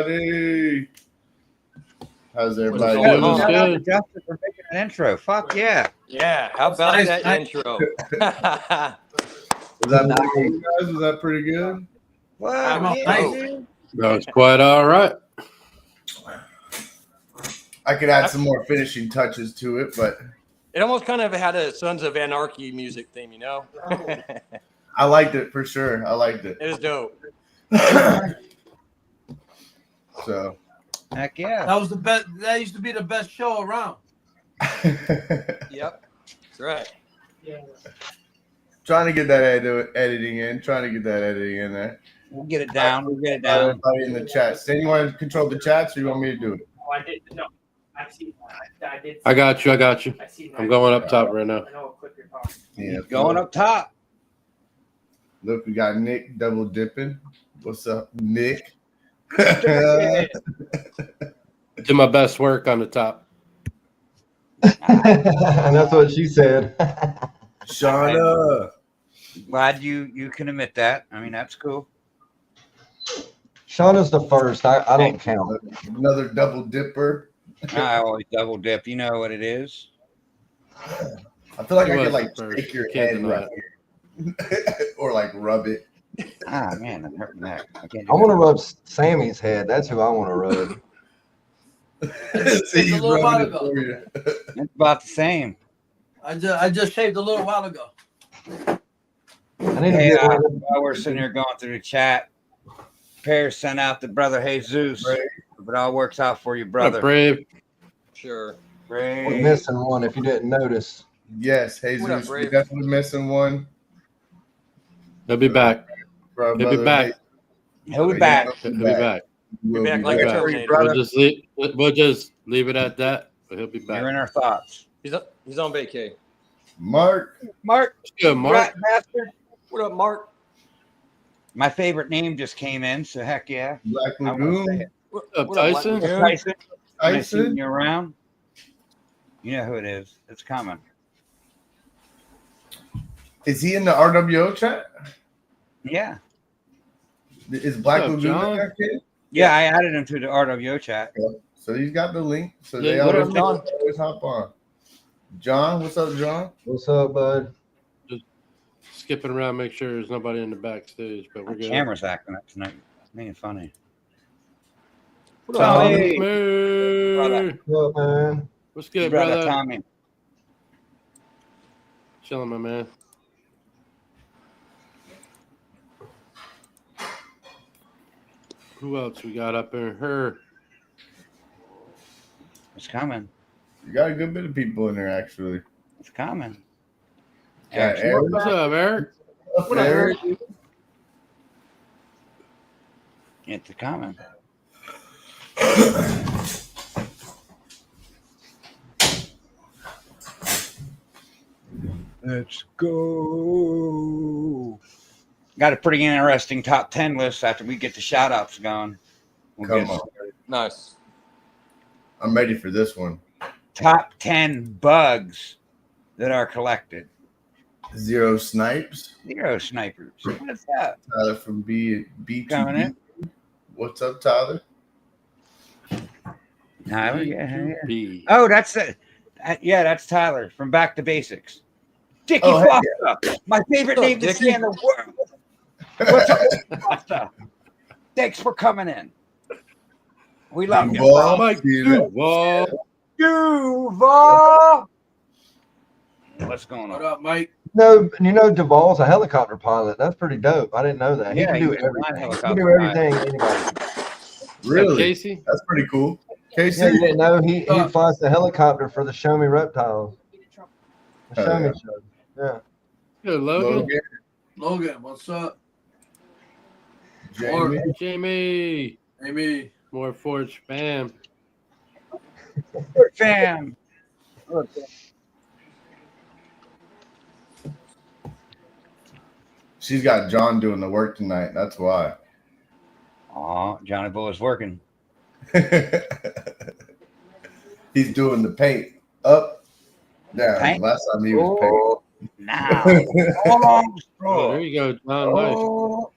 everybody? How's everybody Shout doing? out to Justin for making an intro. Fuck yeah. Yeah, how about that intro? Was that pretty good, guys? Was that pretty good? Wow, Nice. That was quite all right. I could add some more finishing touches to it, but It almost kind of had a Sons of Anarchy music theme, you know? I liked it for sure. I liked it. It was dope. So, heck yeah. That was the best. That used to be the best show around. Yep, that's right. trying to get that editing in. Trying to get that editing in there. We'll get it down. We'll get it down. Everybody in the chat. Stan, you want to control the chats, or you want me to do it? Oh, I did. No, I've seen. I did. I got you. I've seen that. I'm going up top right now. I know what clip you're talking. Yeah, Going up top. Look, we got Nick double dipping. What's up, Nick? Did my best work on the top. And that's what she said. Shauna. Glad you can admit that. I mean, that's cool. Shauna's the first. I don't count. Another double dipper. I always double dip. You know what it is. I feel like It I was could like the first. take your Can't head deny right here. Or like rub it. Ah, man, I'm hurting that. I can't I do want to that. rub Sammy's head. That's who I want to rub. See, he's a little while rubbing it ago. for you. It's about the same. I just shaved a little while ago. I need to Hey, get one. while we're sitting here going through the chat, Pear sent out the brother Jesus. Right. If it all works out for you, What brother. up, Brave? Sure. We're Brave. missing one if you didn't notice. Yes, What up, Jesus, Brave? we're definitely missing one. He'll be back. For our He'll be brother back. He'll be back. He'll be back. We'll Be back like back. a Terminator. Brother. We'll just leave it at that. But he'll be You're back. in our thoughts. He's on vacay. Mark. Mark, Good, Mark. rat bastard. What up, Mark? My favorite name just came in, so heck yeah. Black I want to say Lagoon. it. What up, what up, Tyson? Lagoon? Tyson, when I see Tyson. you around, you know who it is. It's coming. Is he in the R.W.O chat? Yeah. Is Black What's up, Lagoon John? in that kid? Yeah, I added him to the R.W.O chat. So he's got the link. So Yeah, they what always, up, John? always hop on. John, what's up, John? What's up, bud? Skipping around, make sure there's nobody in the backstage, but My we're good. camera's acting up tonight. Being funny. What up, Tommy. Tommy? Tommy. What's up, man? What's good, Brother brother? Tommy. Chilling, my man. Who else we got up in her? It's coming. You got a good bit of people in there, actually. It's coming. Yeah, Eric's Eric. What's up, Eric? What up, Eric? It's coming. Let's go. Got a pretty interesting top 10 list after we get the shout outs going. We'll Come get on. Nice. I'm ready for this one. top 10 bugs that are collected. Zero Snipes. Zero snipers. What's that? Tyler from Coming B2B. in. What's up, Tyler? Tyler, yeah. B. Oh, that's it. Yeah, that's Tyler from Back to Basics. Dickie Oh, heck Foster, my favorite What's up, name to Dickie? say in the world. What's up, Foster? Thanks for coming in. We love you. Duval, Mike Steven. Duval. Duval. What's going What on? up, Mike? No, you know Duvall's a helicopter pilot. That's pretty dope. I didn't know that. He Yeah, can do he's a everything. He can helicopter do everything anybody. Really? Casey? That's pretty cool. Casey? Yeah, you didn't know he flies the helicopter for the Show Me Reptiles. The Oh, Show Me yeah. show. Yeah. Good, Logan. Logan, Logan, what's up? Jamie. Jamie. Amy. More Forge fam. Fam. She's got John doing the work tonight. That's why. Oh, Johnny Bull is working. He's doing the paint up, down. Paint? Last time he was painting. Oh, now. Oh, Oh, there you go, John. Nice. oh.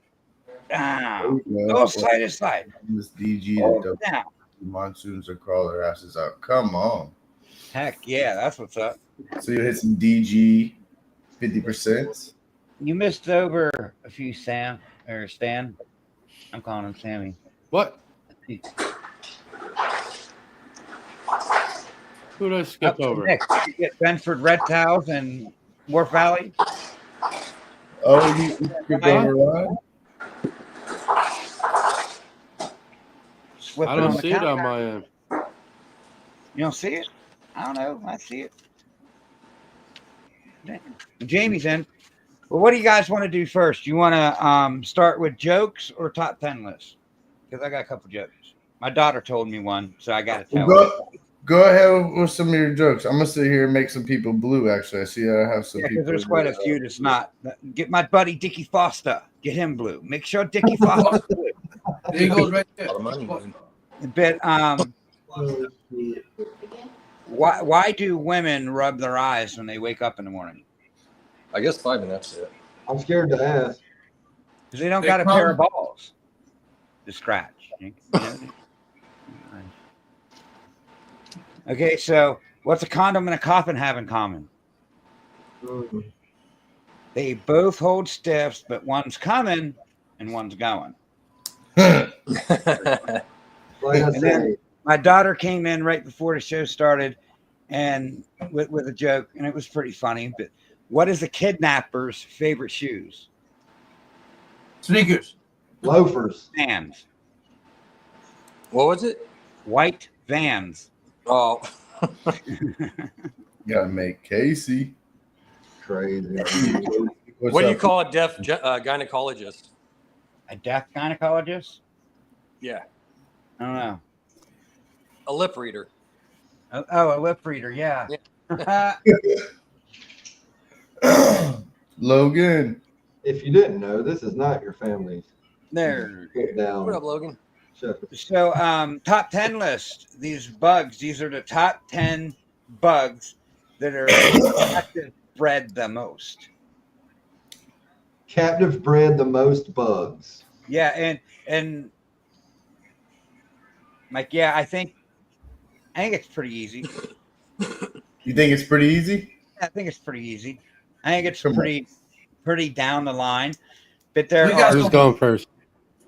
Down. There you Go side to side. This DG Hold to down. monsoons or crawl their asses out. Come on. Heck yeah, that's what's up. So you hit some DG 50%. You missed over a few Sam or Stan. I'm calling him Sammy. What? Who did I skip over? Next, you get Benford Red Towels and Wharf Valley. Oh, you skipped over Ryan? Flip I it don't on the see it counter. on my end. You don't see it? I don't know. I see it. Damn. Jamie's in. Well, what do you guys want to do first? You want to start with jokes or top 10 lists? Because I got a couple jokes. My daughter told me one, so I got to tell her. Go ahead with some of your jokes. I'm gonna sit here and make some people blue. Actually, I see I have some Yeah, people. because there's quite a few that's not. Get my buddy Dickie Foster. Get him blue. Make sure Dickie Foster's blue. There he goes right there. A lot of money, man. But why do women rub their eyes when they wake up in the morning? I guess 5 minutes. Yeah. I'm scared to ask. Because they don't They got a pair of come- balls to scratch. You know? Okay, so what's a condom and a coffin have in common? Mm. They both hold stiffs, but one's coming and one's going. Like I And then- say, My daughter came in right before the show started and with a joke, and it was pretty funny. But what is a kidnapper's favorite shoes? Sneakers. loafers. Vans. What was it? White Vans. Oh, Gotta make Casey. Crazy. What's what do you up? call a deaf gynecologist? A deaf gynecologist? Yeah, I don't know. a lip reader. Oh, a lip reader. Yeah. Logan? If you didn't know, this is not your family's. There. Sit What down. up, Logan? Shut the So, top 10 list. These bugs. These are the top 10 bugs that are active bred the most. captive bred the most bugs. Yeah, and Mike, yeah, I think it's pretty easy. You think it's pretty easy? I think it's pretty easy. I think it's Come on. pretty down the line. But there We got are Who's going first?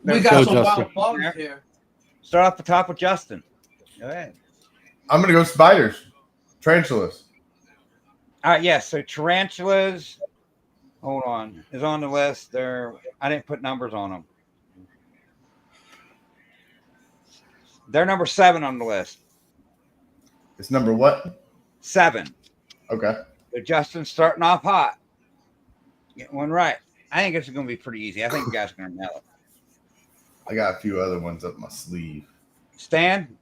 We Go, got some Justin. wild bugs here. start off the top with Justin. Go ahead. I'm gonna go spiders, tarantulas. All right, yes. So tarantulas, hold on, is on the list. I didn't put numbers on them. They're number 7 on the list. It's number what? 7. Okay. So Justin's starting off hot. Get one right. I think it's going to be pretty easy. I think you guys are going to nail it. I got a few other ones up my sleeve. Stan?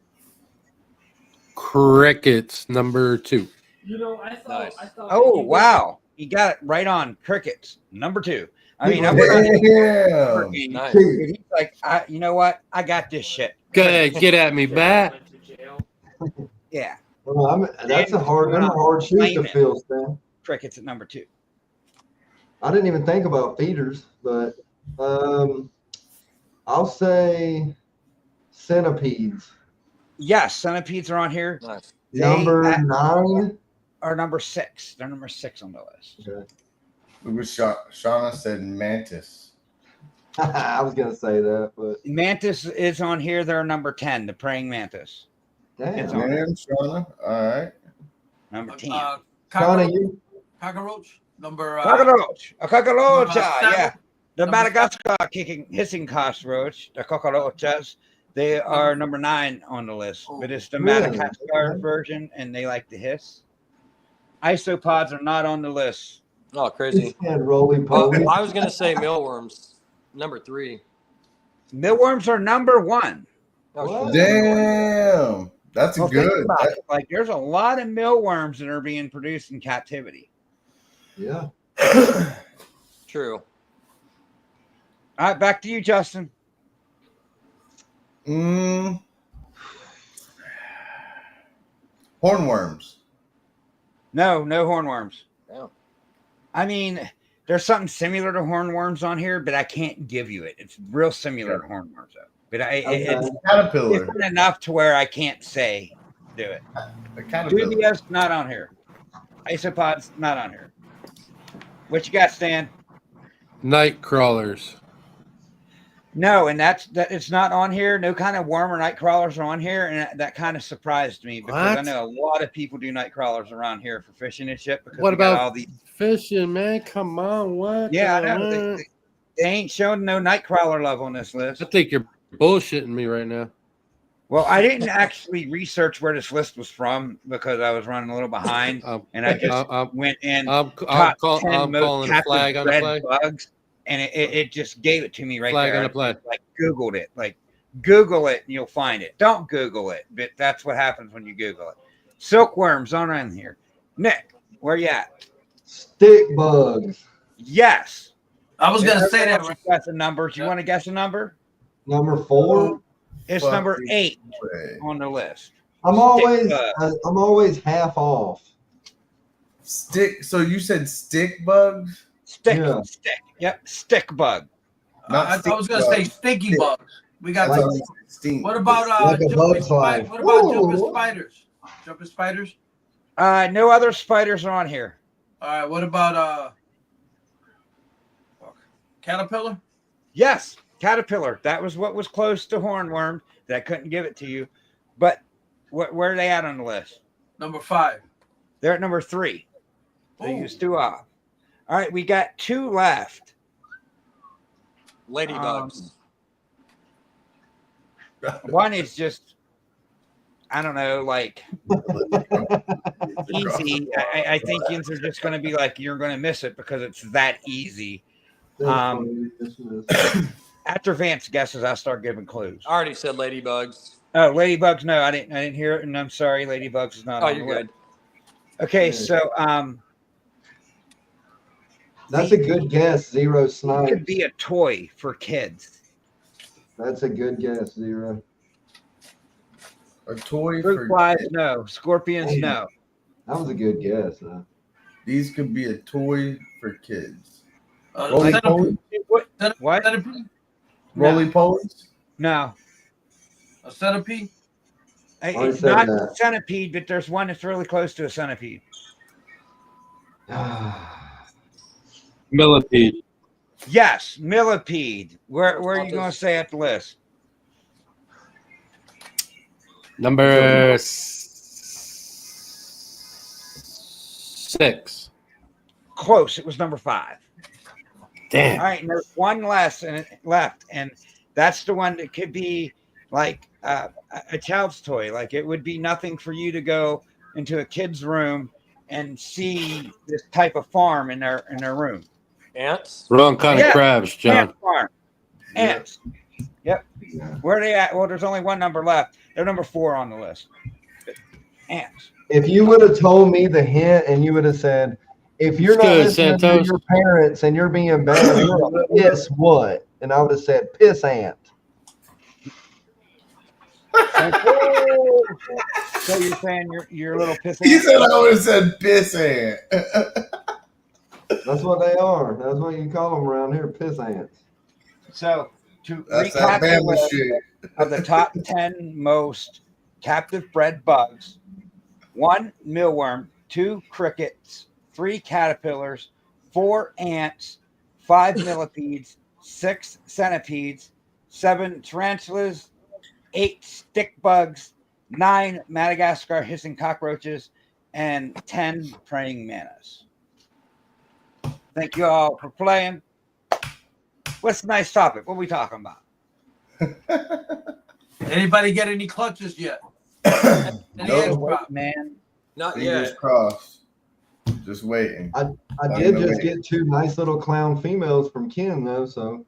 Crickets, number 2. You know, I thought. Nice. I thought. Oh, that you wow. You got it right on. Crickets, number 2. I mean, I'm Damn. Nice. he's like, you know what? I got this shit. Go ahead, get at me, went bat. to jail. Yeah. Well, that's a hard shoes to Blame it. fill, Stan. Crickets at number 2. I didn't even think about feeders, but I'll say centipedes. Yes, centipedes are on here. Nice. They Number 9. are number 6. They're number 6 on the list. Okay. Look what Shauna said. Mantis. I was gonna say that, but Mantis is on here. They're number 10, the praying mantis. It's damn. on Damn, Shauna. All right. Number 10. Shauna, Cockroach. you Cockroach. Number. Cockroach. A cockroach. number Yeah. 7. The Number Madagascar hissing cockroach, the cockroaches, they are number 9 on the list. But it's the Really? Madagascar Okay. version, and they like to hiss. Isopods are not on the list. Oh, crazy. and roly poly. I was gonna say mealworms, number 3. Millworms are number 1. What? Damn. That's Well, think good. about it. Like, there's a lot of millworms that are being produced in captivity. Yeah. True. All right, back to you, Justin. Hornworms. No hornworms. Yeah. I mean, There's something similar to hornworms on here, but I can't give you it. It's real similar to hornworms, though. But it's Caterpillar. different enough to where I can't say do it. A caterpillar. Dubious, not on here. Isopods, not on here. What you got, Stan? Night crawlers. No, and that it's not on here. No kind of worm or night crawlers are on here, and that kind of surprised me because I What? know a lot of people do night crawlers around here for fishing and shit. Because What we got about all these? fishing, man? Come on, what? Yeah, I the know. heck? They ain't showing no night crawler love on this list. I think you're bullshitting me right now. Well, I didn't actually research where this list was from because I was running a little behind, and I just went in I'm top 10 calling most a flag on the captive play. bred bugs, and it just gave it to me right Flag there. on the play. Like Googled it, like Google it, and you'll find it. Don't Google it, but that's what happens when you Google it. Silkworms on in here. Nick, where you at? Stick bugs. Yes. I was gonna say that. Right. Guess a number. Do you want to guess a number? Number 4. It's Fuck number you. 8 Way. on the list. I'm bug. always half off. Stick. So you said stick bugs? Stick. Yep, stick bug. I was gonna say stinky bugs. We got. Like- Stink. What about Like a jumping bug fly. What about Ooh. jumping spiders? Jumping spiders. No other spiders are on here. All right. What about caterpillar? Yes, caterpillar. That was what was close to hornworm that I couldn't give it to you. But where are they at on the list? Number 5. They're at number 3. They Ooh. used 2 off. All right, we got 2 left. Ladybugs. One is just, I don't know, like easy. I think things are just going to be like, you're going to miss it because it's that easy. After Vance guesses, I'll start giving clues. I already said ladybugs. Oh, ladybugs. No, I didn't hear it, and I'm sorry. Ladybugs is not. Oh, on you're the list. good. Okay, so That's a good guess, Zero it Snipes. could be a toy for kids. That's a good guess, Zero. A toy Fruit for flies, kids. no. Scorpions, no. That was a good guess. Huh? These could be a toy for kids. Centipede. What? Centipede? Roly polies? No. A centipede? Already It's said not that. a centipede, but there's one that's really close to a centipede. Millipede. Yes, millipede. Where are you going to say at the list? Number 6. Close. It was number 5. Damn. All right, and there's one left, and that's the one that could be like a child's toy. Like it would be nothing for you to go into a kid's room and see this type of farm in their room. Ants. Wrong kind Yeah. of crabs, John. Ant farm. Ants. Yep. Where are they at? Well, there's only one number left. They're number 4 on the list. Ants. If you would have told me the hint and you would have said, if you're It's not good, listening Santos. to your parents and you're being bad, you're a piss what? And I would have said piss ant. So you're saying you're a little pissed He off? said I would have said piss ant. That's what they are. That's what you call them around here, piss ants. So to That's recap the Alabama list shit. of the top 10 most captive bred bugs: 1 mealworm, 2 crickets, 3 caterpillars, 4 ants, 5 millipedes, 6 centipedes, 7 tarantulas, 8 stick bugs, 9 Madagascar hissing cockroaches, and 10 praying mantis. Thank you all for playing. What's a nice topic? What are we talking about? Anybody get any clutches yet? Any No. eggs dropped? Man, Not Fingers yet. crossed. Just waiting. I did just get 2 nice little clown females from Ken though, so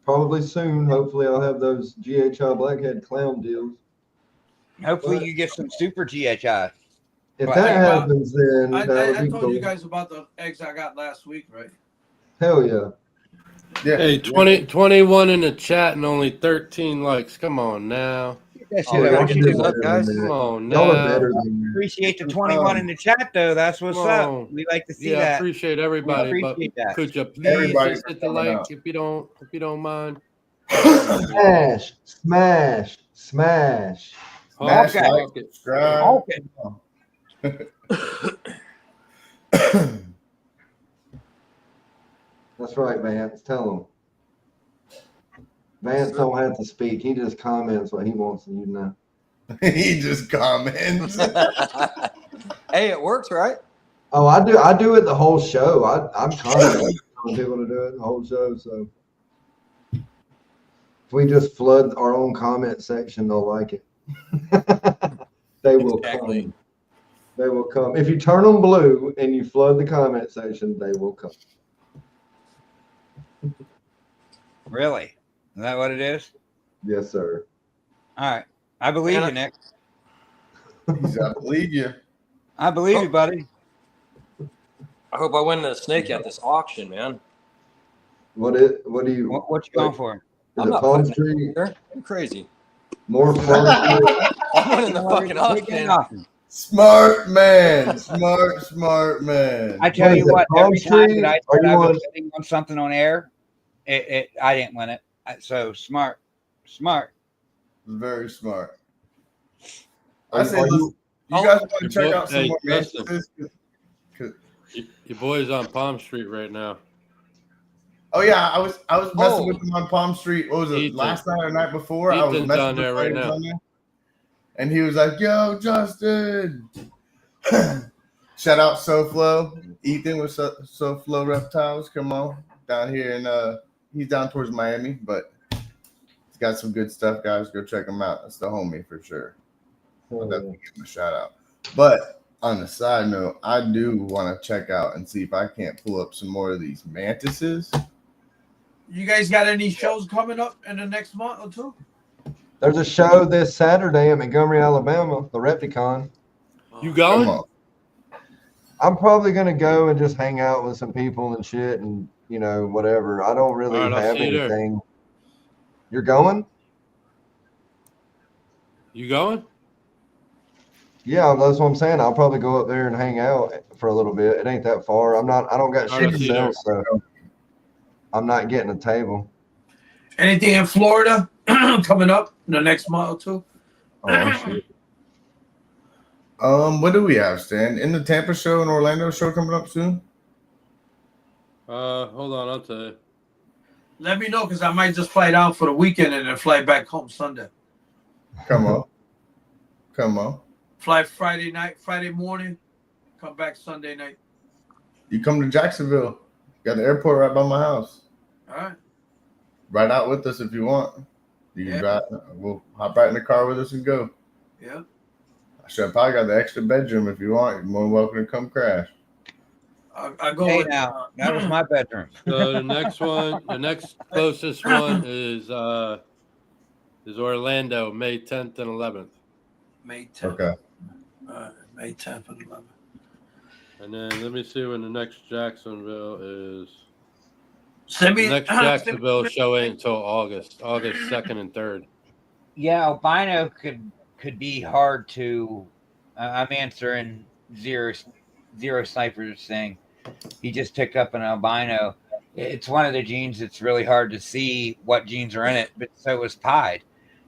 probably soon. Hopefully, I'll have those GHI blackhead clown deals. hopefully you get some super GHI. If Well, that I- happens, then I that would be told cool. you guys about the eggs I got last week, right? Hell yeah! Yeah. Hey, 21 in the chat and only 13 likes. Come on now. Get that Oh, shit we out. gotta What get you those doing? up, guys. Come on Y'all are now. better than that. Appreciate the 21 in the chat though. That's what's Come up. on. We like to see Yeah, I that. appreciate everybody, We but appreciate that. could you please Everybody just for hit the coming like out. if you don't mind? Smash, smash, smash. Honk, Smash, Okay. like, honk it. subscribe. Okay. That's right, Vance. Tell him. Vance don't have to speak. He just comments what he wants you to know. He just comments. Hey, it works, right? Oh, I do it the whole show. I'm constantly telling people to do it the whole show. So if we just flood our own comment section, they'll like it. They will Exactly. come. They will come. If you turn them blue and you flood the comment section, they will come. Really? Is that what it is? Yes, sir. All right. I believe Man, you, Nick. He's I believe you. I believe you, buddy. I hope I win the snake at this auction, man. What do you? What you going for? Is I'm it not Palm putting it Street? You're crazy. More Palm Street? I'm winning the fucking We're getting auction. off. Smart man. Smart man. I tell What you is it, what, Palm every time Street? that I Or said you I was want? betting on something on air, I didn't win it. So smart. Very smart. Are I you- say, are let's, you- you guys want to check out some Hey, more Justin. mantises? Your boy's on Palm Street right now. Oh yeah, I was messing Oh. with him on Palm Street. What was it? Ethan. Last night or night before? I was Ethan's messing on with there him right now. on there. And he was like, "Yo, Justin." Shout out SoFlo. Ethan with SoFlo Reptiles. Come on down here, and he's down towards Miami, but he's got some good stuff, guys. Go check him out. That's the homie for sure. I'll definitely give him a shout out. But on the side note, I do want to check out and see if I can't pull up some more of these mantises. You guys got any shows coming up in the next month or two? There's a show this Saturday in Montgomery, Alabama, the Repticon. You Come going? on. I'm probably gonna go and just hang out with some people and shit, and whatever. I don't really All right, I'll have see you there. anything. You're going? You going? Yeah, that's what I'm saying. I'll probably go up there and hang out for a little bit. It ain't that far. I don't got All shit right, to see you sell, there. so I'm not getting a table. Anything in Florida coming up in the next month or two? Oh shit. What do we have, Stan? In the Tampa show and Orlando show coming up soon? Hold on, I'll tell you. Let me know because I might just fly down for the weekend and then fly back home Sunday. Come on. Fly Friday night, Friday morning, come back Sunday night. You come to Jacksonville. Got the airport right by my house. All right. Ride out with us if you want. You can Yeah. drive. We'll hop right in the car with us and go. Yeah. I should have probably got the extra bedroom if you want. You're more than welcome to come crash. I go Hey with now, that was my bedroom. So the next closest one is Orlando, May 10th and 11th. May 10th. Okay. May 10th and 11th. And then let me see when the next Jacksonville is. Send me The next Jacksonville show ain't until August 2nd and 3rd. Yeah, albino could be hard to. I'm answering zero snipers thing. He just picked up an albino. It's one of the genes that's really hard to see what genes are in it, but so is pied.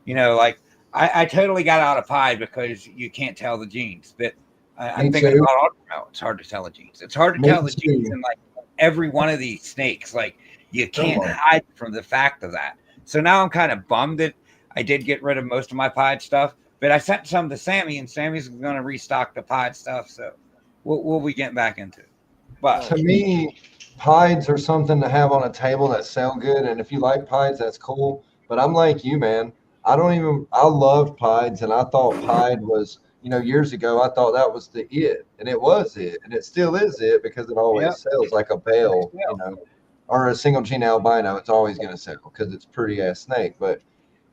Like I totally got out of pied because you can't tell the genes. But I'm Me thinking too. about R.W.O. It's hard to tell the genes. It's hard to Me tell the too. genes in like every one of these snakes. Like you can't on. hide from the fact of that. So now I'm kind of bummed that I did get rid of most of my pied stuff, but I sent some to Sammy, and Sammy's going to restock the pied stuff. So we'll be getting back into it. But To me, pieds are something to have on a table that sell good, and if you like pieds, that's cool. But I'm like you, man. I loved pieds, and I thought pied was, years ago, I thought that was the it, and it was it, and it still is it because it always Yep. sells like a bale, Yeah. or a single gene albino. It's always going to sell because it's a pretty ass snake,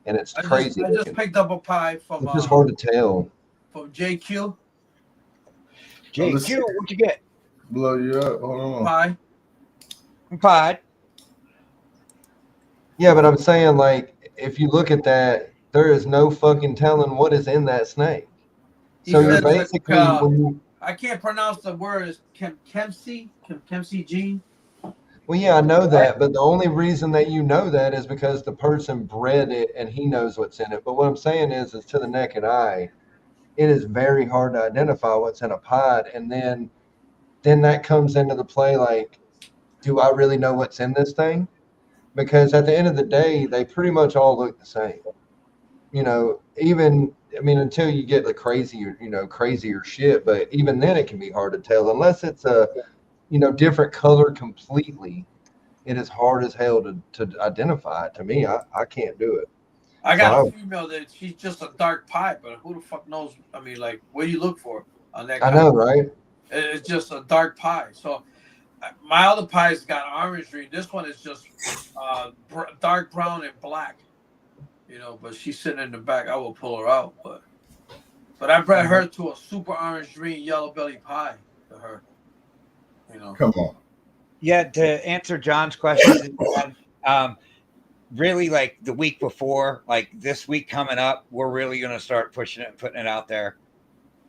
and it's crazy. I just looking. picked up a pie from It's just hard to tell. from JQ JQ, what'd you get? Blow you up. Hold on. pie. Pied. Yeah, but I'm saying, like, if you look at that, there is no fucking telling what is in that snake. He So you're says that, basically when you, I can't pronounce the word. Is Kemsi gene? well, yeah, I know that, but the only reason that you know that is because the person bred it and he knows what's in it. But what I'm saying is to the naked eye, it is very hard to identify what's in a pod, and then that comes into the play. Like, do I really know what's in this thing? Because at the end of the day, they pretty much all look the same. You know, even I mean, until you get the crazier shit. But even then, it can be hard to tell unless it's a different color completely. It is hard as hell to identify it. To me, I can't do it. I got So a female that she's just a dark pie, but who the fuck knows? I mean, like, what do you look for on that? I know, right? It's just a dark pie. So my other pie's got orange green. This one is just dark brown and black. You know, but she's sitting in the back. I will pull her out, but I bred her to a super orange green yellow belly pie to her. You know, Come on. Yeah, to answer John's question, really like the week before, like this week coming up, we're really going to start pushing it and putting it out there.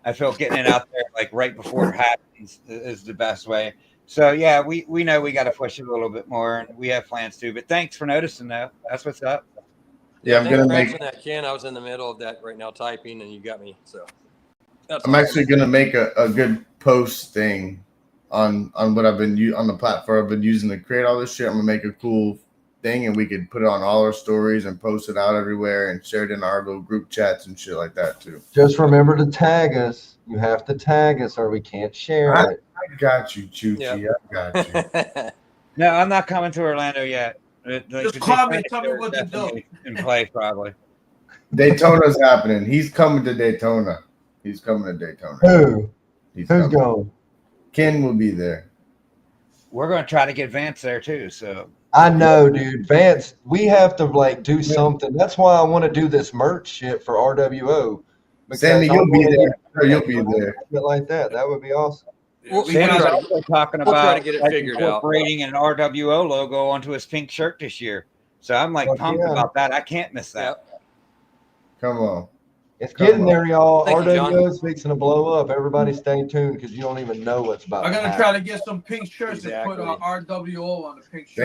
I feel getting it out there like right before it happens is the best way. So yeah, we know we got to push it a little bit more, and we have plans to. But thanks for noticing, though. That's what's up. Yeah, I'm Thanks gonna for make. answering that, Ken. I was in the middle of that right now typing, and you got me. So that's I'm awesome. actually gonna make a good post thing on what I've been on the platform I've been using to create all this shit. I'm gonna make a cool thing, and we could put it on all our stories and post it out everywhere and share it in our little group chats and shit like that too. Just remember to tag us. You have to tag us, or we can't share it. I got you, Chuchi. Yep. I got you. No, I'm not coming to Orlando yet. just call me and tell me what to do. In play, probably. Daytona's happening. He's coming to Daytona. He's coming to Daytona. Who? He's Who's coming. going? Ken will be there. We're going to try to get Vance there too. So I know, dude. Vance, we have to like do something. That's why I want to do this merch shit for R.W.O. Sammy, you'll be there. Sure, you'll be there. Like that. That would be awesome. We'll Sammy's try to- also talking we'll try about to get it like, figured out. incorporating an R.W.O. logo onto his pink shirt this year. So I'm like Fuck pumped yeah. about that. I can't miss that. Yep. Come on. It's Come getting on. there, y'all. Thank you, John. R.W.O. is fixing to blow up. Everybody stay tuned because you don't even know what's about I'm to gonna happen. try to get some pink shirts Exactly. and put R.W.O. on the pink shirts.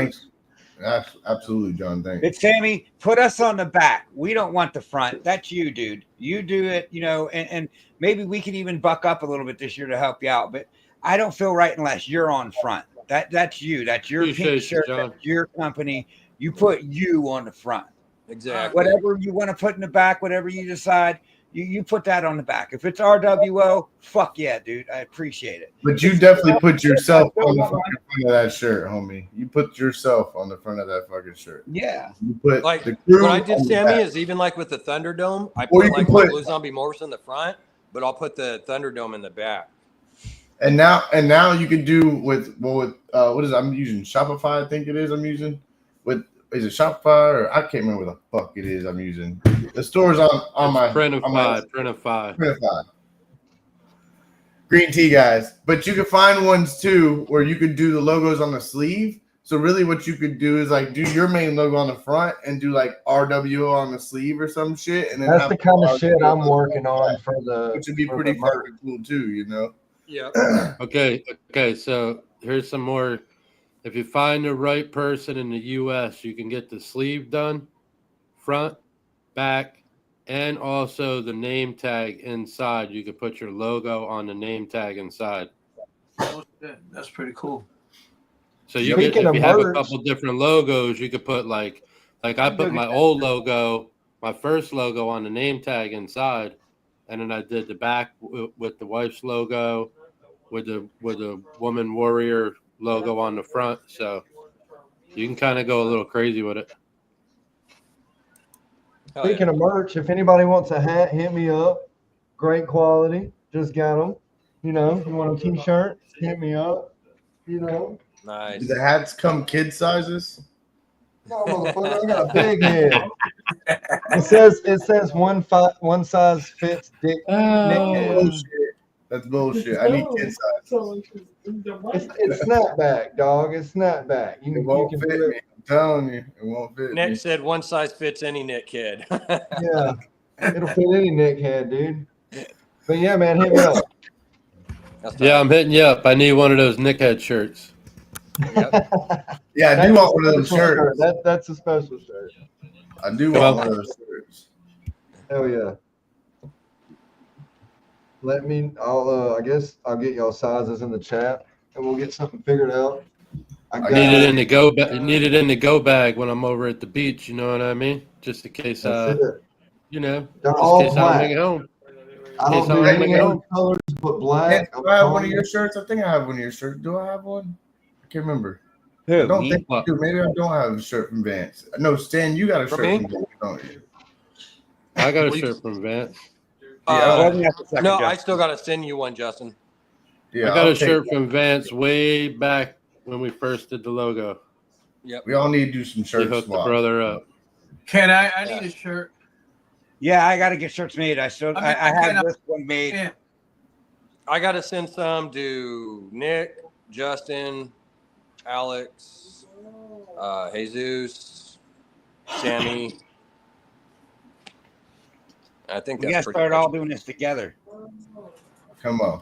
Thanks. Absolutely, John. Thanks. But Sammy, put us on the back. We don't want the front. That's you, dude. You do it, and maybe we can even buck up a little bit this year to help you out. But I don't feel right unless you're on front. That's you. That's your Appreciate pink you, shirt. John. That's your company. You put you on the front. Exactly. Whatever you want to put in the back, whatever you decide, you put that on the back. If it's R.W.O., fuck yeah, dude. I appreciate it. But you definitely put yourself on the fucking front of that shirt, homie. You put yourself on the front of that fucking shirt. Yeah. You put Like the crew what I did, on the Sammy, back. is even like with the Thunderdome, I Or put you can like put- Blue Zombie Morris in the front, but I'll put the Thunderdome in the back. And now you can do with what is it? I'm using Shopify, I think it is. I'm using is it Shopify or I can't remember what the fuck it is I'm using. The store's on my Printify. Printify. Green tea guys. But you can find ones too where you could do the logos on the sleeve. So really what you could do is like do your main logo on the front and do like R.W.O. on the sleeve or some shit. And then That's have the kind of R.W.O. shit I'm on the working back, on for the. which would be for pretty the merch. fucking cool too, Yeah. Okay. So here's some more. If you find the right person in the U.S., you can get the sleeve done, front, back, and also the name tag inside. You can put your logo on the name tag inside. Oh, shit. That's pretty cool. So you Speaking can, if of you have a merch- couple different logos, you could put like I put my old logo, my first logo on the name tag inside, and then I did the back with the wife's logo, with the woman warrior logo on the front. So you can kind of go a little crazy with it. Hell Speaking of merch, if anybody wants a hat, hit me up. Great quality. Just got them. You want a t-shirt? Hit me up. Do Nice. the hats come kid sizes? No, motherfucker, I got a big head. It says one size fits dick. Nick. Bullshit. That's bullshit. I need kid size. It's snapback, dog. It's snapback. It You won't can fit do me. it. telling you, it won't fit Nick me. said one size fits any Nick kid. Yeah, it'll fit any Nick head, dude. But yeah, man, hit me up. That's Yeah, tight. I'm hitting you up. I need one of those Nickhead shirts. Yep. Yeah, I That's do a want one of those special shirt. shirts. That's a special shirt. I do Come want on. one of those shirts. Hell yeah. Let me. I guess I'll get y'all sizes in the chat, and we'll get something figured out. I I got. Need it in the go. Need it in the go bag when I'm over at the beach. You know what I mean? Just in case. That's it. You know, They're just in all case I don't make black. it home. I Case don't I do don't make any it other home. colors but Man, black. do I have one of your shirts? I think I have one of your shirts. Do I have one? I can't remember. I Who, don't me? think I do. Maybe I don't have a shirt from Vance. No, Stan, you got a For shirt me? from Vance, don't you? I got a shirt from Vance. Hold me up a second, no, Justin. I still got to send you one, Justin. Yeah, I got I'll a shirt from Vance way back when we first did the logo. Yep. We all need to do some He shirt hooked the swaps. brother up. Ken, I need a shirt. Yeah, I got to get shirts made. I have this one made. Yeah. I got to send some to Nick, Justin, Alex, Jesus, Sammy. I think We that's got to pretty start much all it. doing this together. Come on.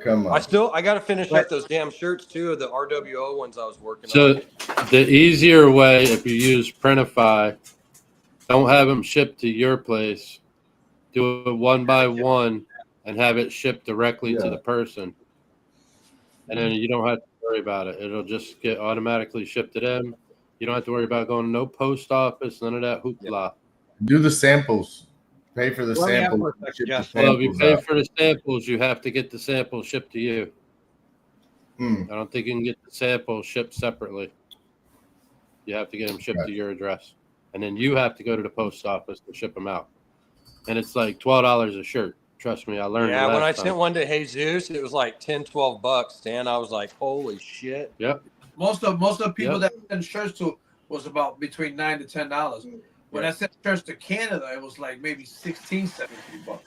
Come on. I got to finish up those damn shirts too, the R.W.O ones I was working So on. the easier way, if you use Printify, don't have them shipped to your place. Do it one by one and have it shipped directly to the person. And then you don't have to worry about it. It'll just get automatically shipped to them. You don't have to worry about going to no post office, none of that hoopla. Do the samples. Pay for the Let me have samples. one second, Ship the Justin. Well, if you samples pay out. for the samples, you have to get the sample shipped to you. Hmm. I don't think you can get the sample shipped separately. You have to get them shipped to your address. And then you have to go to the post office to ship them out. And it's like $12 a shirt. Trust me, I learned Yeah, it when I last sent time. one to Jesus, it was like $10-12, Dan. I was like, holy shit. Yep. Most of the people Yep. that I sent shirts to was about between $9 to $10. When I sent shirts to Canada, it was like maybe 16, 17 bucks.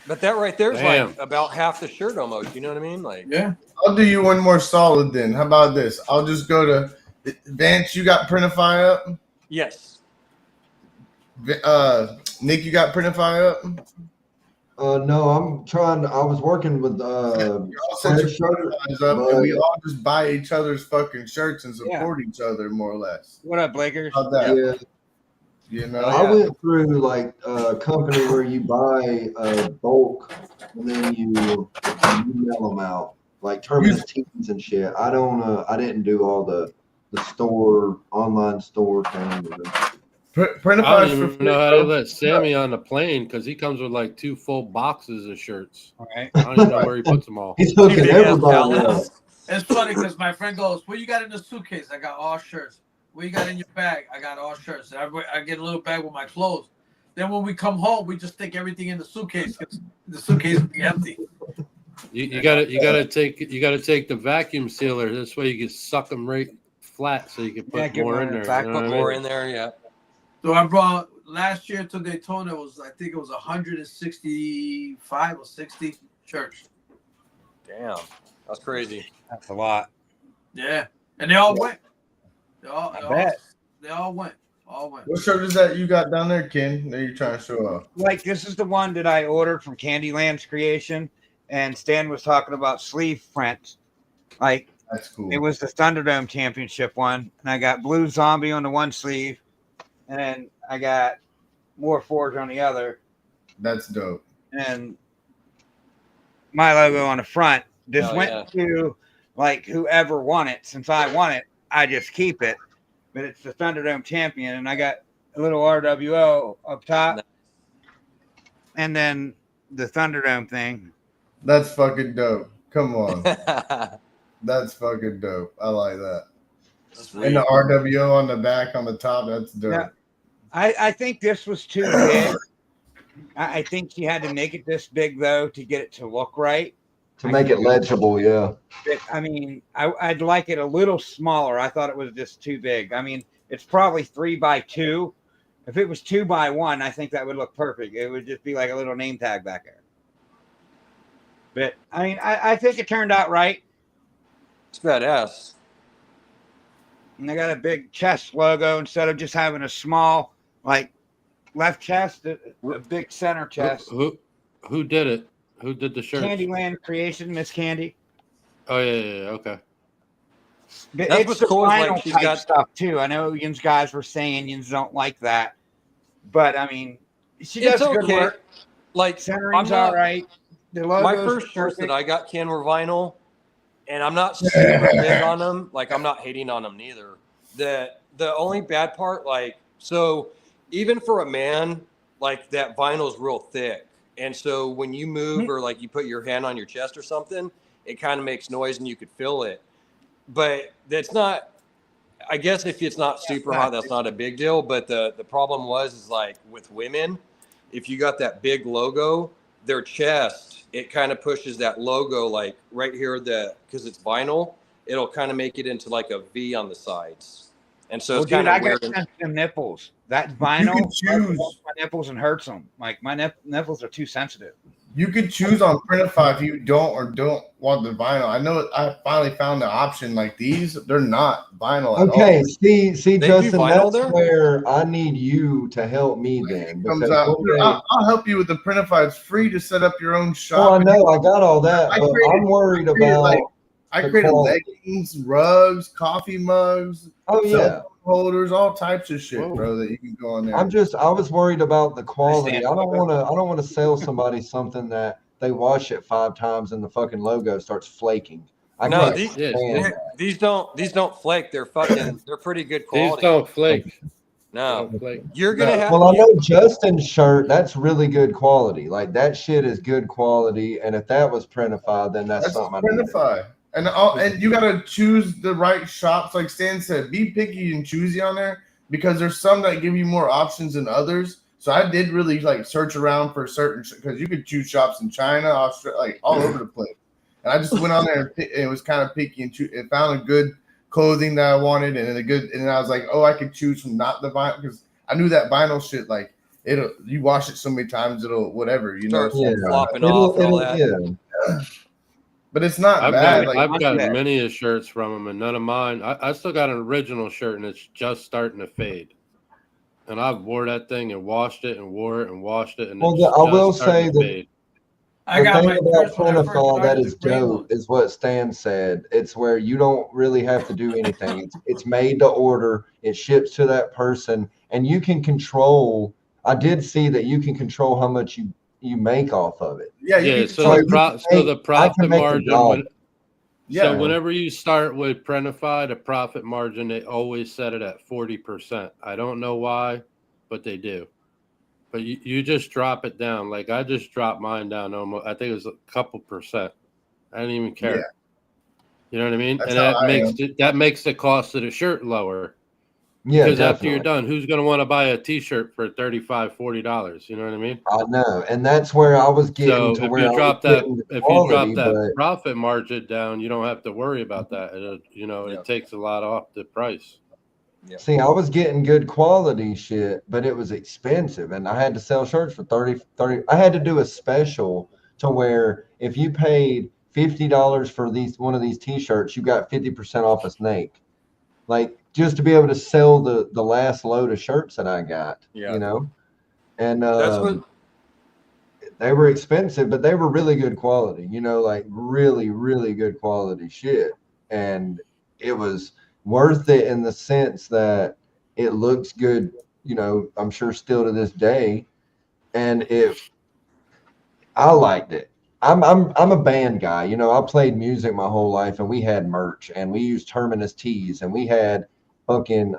But that right there is Damn. like about half the shirt almost. You know what I mean? Like, Yeah. I'll do you one more solid then. How about this? I'll just go to Vance. You got Printify up? yes. Nick, you got Printify up? No, I'm trying. I was working with I'll set your Spreadshirt, Printifys up, and we all just buy each other's fucking shirts and support each other more or less. What up, Blakers? How's that? Yeah. You know? I went through like a company where you buy bulk and then you mail them out, like Terminus Teens and shit. I didn't do all the online store thing. I Printify's don't for even free, know how to bro. let Sammy on the plane because he comes with like 2 full boxes of shirts. All right. I don't even know where he puts them all. He's hooking Big ass everybody up. pallets. It's funny because my friend goes, "What you got in the suitcase?" I got all shirts. What you got in your bag? I got all shirts. And I get a little bag with my clothes. Then when we come home, we just stick everything in the suitcase because the suitcase will be empty. You gotta take the vacuum sealer. This way you can suck them right flat, so you can put get more one in in the there. back, You know Put what I more mean? in there, yeah. So I brought last year to Daytona I think it was 165 or 60 shirts. Damn. That's crazy. That's a lot. Yeah, and they all went. They all went. All went. What shirt is that you got down there, Ken? That you're trying to show off? Like, this is the one that I ordered from Candyland's Creation, and Stan was talking about sleeve prints. Like, That's cool. it was the Thunderdome Championship one, and I got Blue Zombie on the one sleeve, and then I got War Forge on the other, That's dope. and my logo on the front. This Hell went yeah. to like whoever won it. Since I won it, I just keep it. But it's the Thunderdome champion, and I got a little R.W.O up top, Nice. and then the Thunderdome thing. That's fucking dope. Come on. That's fucking dope. I like that. Sweet. And the R.W.O on the back, on the top, that's dope. Yeah. I think this was too big. I think she had to make it this big, though, to get it to look right. To make it legible, yeah. But, I mean, I'd like it a little smaller. I thought it was just too big. I mean, it's probably 3x2. If it was 2x1, I think that would look perfect. It would just be like a little name tag back there. But, I mean, I think it turned out right. It's badass. And they got a big chest logo instead of just having a small, like, left chest, a big center chest. Who did it? Who did the shirts? Candyland Creation, Miss Candy. Oh yeah. Okay. But That's it's what's the cool is, like, vinyl she's type got- stuff too. I know yins guys were saying yins don't like that, but I mean, she It's does good okay. work. Like, Centering's I'm not- all right. The my logo's first shirts that perfect. I got, Ken, were vinyl, and I'm not super big on them. Like, I'm not hating on them neither. The only bad part, like, so even for a man, like, that vinyl's real thick, and so when you move or like you put your hand on your chest or something, it kind of makes noise and you could feel it. But that's not. I guess if it's not super hot, that's not a big deal. But the problem is like with women, if you got that big logo, their chest, it kind of pushes that logo like right here, because it's vinyl, it'll kind of make it into like a V on the sides. And so Well, it's dude, kind I of got weird. sensitive nipples. That You vinyl can choose. my nipples and hurts them. Like my nipples are too sensitive. You could choose on Printify if you don't want the vinyl. I know I finally found the option like these. They're not vinyl at all. Okay, see, They do Justin, vinyl that's there? where I need you to help me then. Comes Because out. one day, I'll help you with the Printify. It's free to set up your own oh, shop. I know, I got all that, I but created- I'm worried I created, about. like, I the created quality. leggings, rugs, coffee mugs, Oh cell yeah, phone holders, all types of shit, Whoa. bro. That you can go on there. I was worried about the quality. stand I don't for it. want to sell somebody something that they wash it 5 times and the fucking logo starts flaking. I No, can't these- stand Yeah, that. These don't flake. They're pretty good these quality. don't flake. No, Don't flake. you're gonna have. Well, I know Justin's shirt, that's really good quality. Like that shit is good quality. And if that was Printify, then that's That's something I need. Printify. And you gotta choose the right shops. Like Stan said, be picky and choosy on there because there's some that give you more options than others. So I did really like search around for certain because you could choose shops in China, Australia, like all over the place. And I just went on there and it was kind of picky and found a good clothing that I wanted and then I was like, oh, I could choose from not the vinyl because I knew that vinyl shit like you wash it so many times it'll whatever Start Yeah. flopping off and all that. Yeah. But it's not I've bad. got Like I've got that. many of shirts from them, and none of mine. I still got an original shirt, and it's just starting to fade. And I've wore that thing and washed it and wore it and washed it, and Well, it's I will just starting say to that fade. I the got thing my about first when I first Printify that started, is the green dope one. is what Stan said. It's where you don't really have to do anything. It's made to order. It ships to that person, and you can control. I did see that you can control how much you make off of it. yeah, you Yeah, can so tell- the profit make a margin. dollar. yeah. So whenever you start with Printify, the profit margin, they always set it at 40%. I don't know why, but they do. But you just drop it down. Like I just dropped mine down almost. I think it was a couple percent. I didn't even care. Yeah. You know what I mean? That's and how that makes the cost of the shirt lower. Yeah, Because after you're definitely. done, who's going to want to buy a T-shirt for $35, $40? You know what I mean? I know, and that's where I was getting So to if where you I was drop that, getting the if you quality, drop that but profit margin down, you don't have to worry about that. Yeah. It takes a lot off the price. see, I was getting good quality shit, but it was expensive, and I had to sell shirts for 30. I had to do a special to where if you paid $50 for one of these T-shirts, you got 50% off a snake. Like just to be able to sell the last load of shirts that I got, Yeah. you know, and That's what. they were expensive, but they were really good quality, you know, like really, really good quality shit. And it was worth it in the sense that it looks good, you know, I'm sure still to this day. And I liked it. I'm a band guy, you know, I played music my whole life and we had merch and we used Terminus tees and we had fucking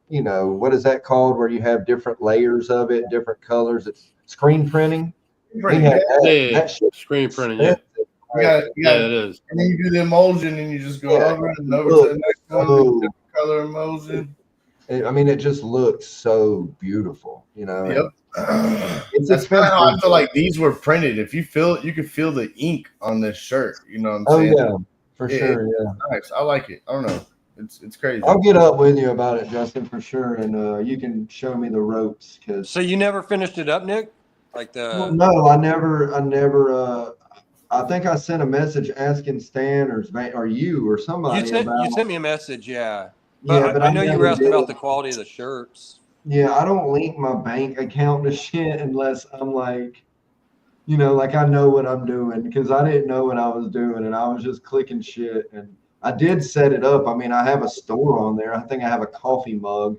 you know, what is that called where you have different layers of it, different colors? It's screen printing. We had that, Yeah, that shit screen printing. Yeah, you got it is. and then you do the emulsion and you just go Yeah. over and over to the next one, Oh. different color emulsion. I mean, it just looks so beautiful, you know. Yep. It's That's kind of how I expensive. feel like these were printed. If you could feel the ink on this shirt. You know what I'm Oh saying? yeah, for Yeah, sure. Yeah, Nice. I like it. I don't know. It's crazy. I'll get up with you about it, Justin, for sure, and you can show me the ropes because. So you never finished it up, Nick? Like the. No, I never. I think I sent a message asking Stan or you or somebody You about. sent me a message, yeah. But Yeah, but I know you were never asking did. about the quality of the shirts. Yeah, I don't link my bank account to shit unless I'm like, you know, like I know what I'm doing because I didn't know what I was doing and I was just clicking shit. And I did set it up. I mean, I have a store on there. I think I have a coffee mug,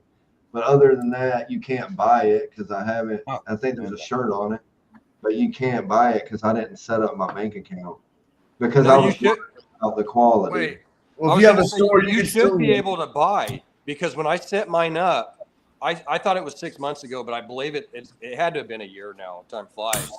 but other than that, you can't buy it because I haven't. Oh, I think there's a shirt on it, but you can't buy it because I didn't set up my bank account because No, I you was should. worried about the quality. Wait, Well, I if was you have going a to say store, you you can should still be able to buy because when I set mine up, I thought it was 6 months ago, but I believe it had to have been a year now. Time flies.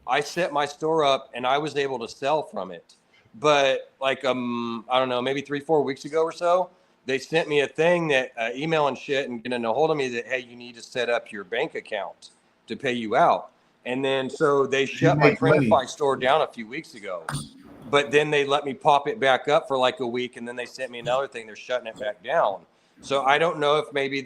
I set my store up and I was able to sell from it. But like I don't know, maybe 3-4 weeks ago or so, they sent me a thing that email and shit and getting a hold of me that hey, you need to set up your bank account to pay you out. And then so they you shut my make money. Printify store down a few weeks ago. But then they let me pop it back up for like a week, and then they sent me another thing. They're shutting it back down. So I don't know if maybe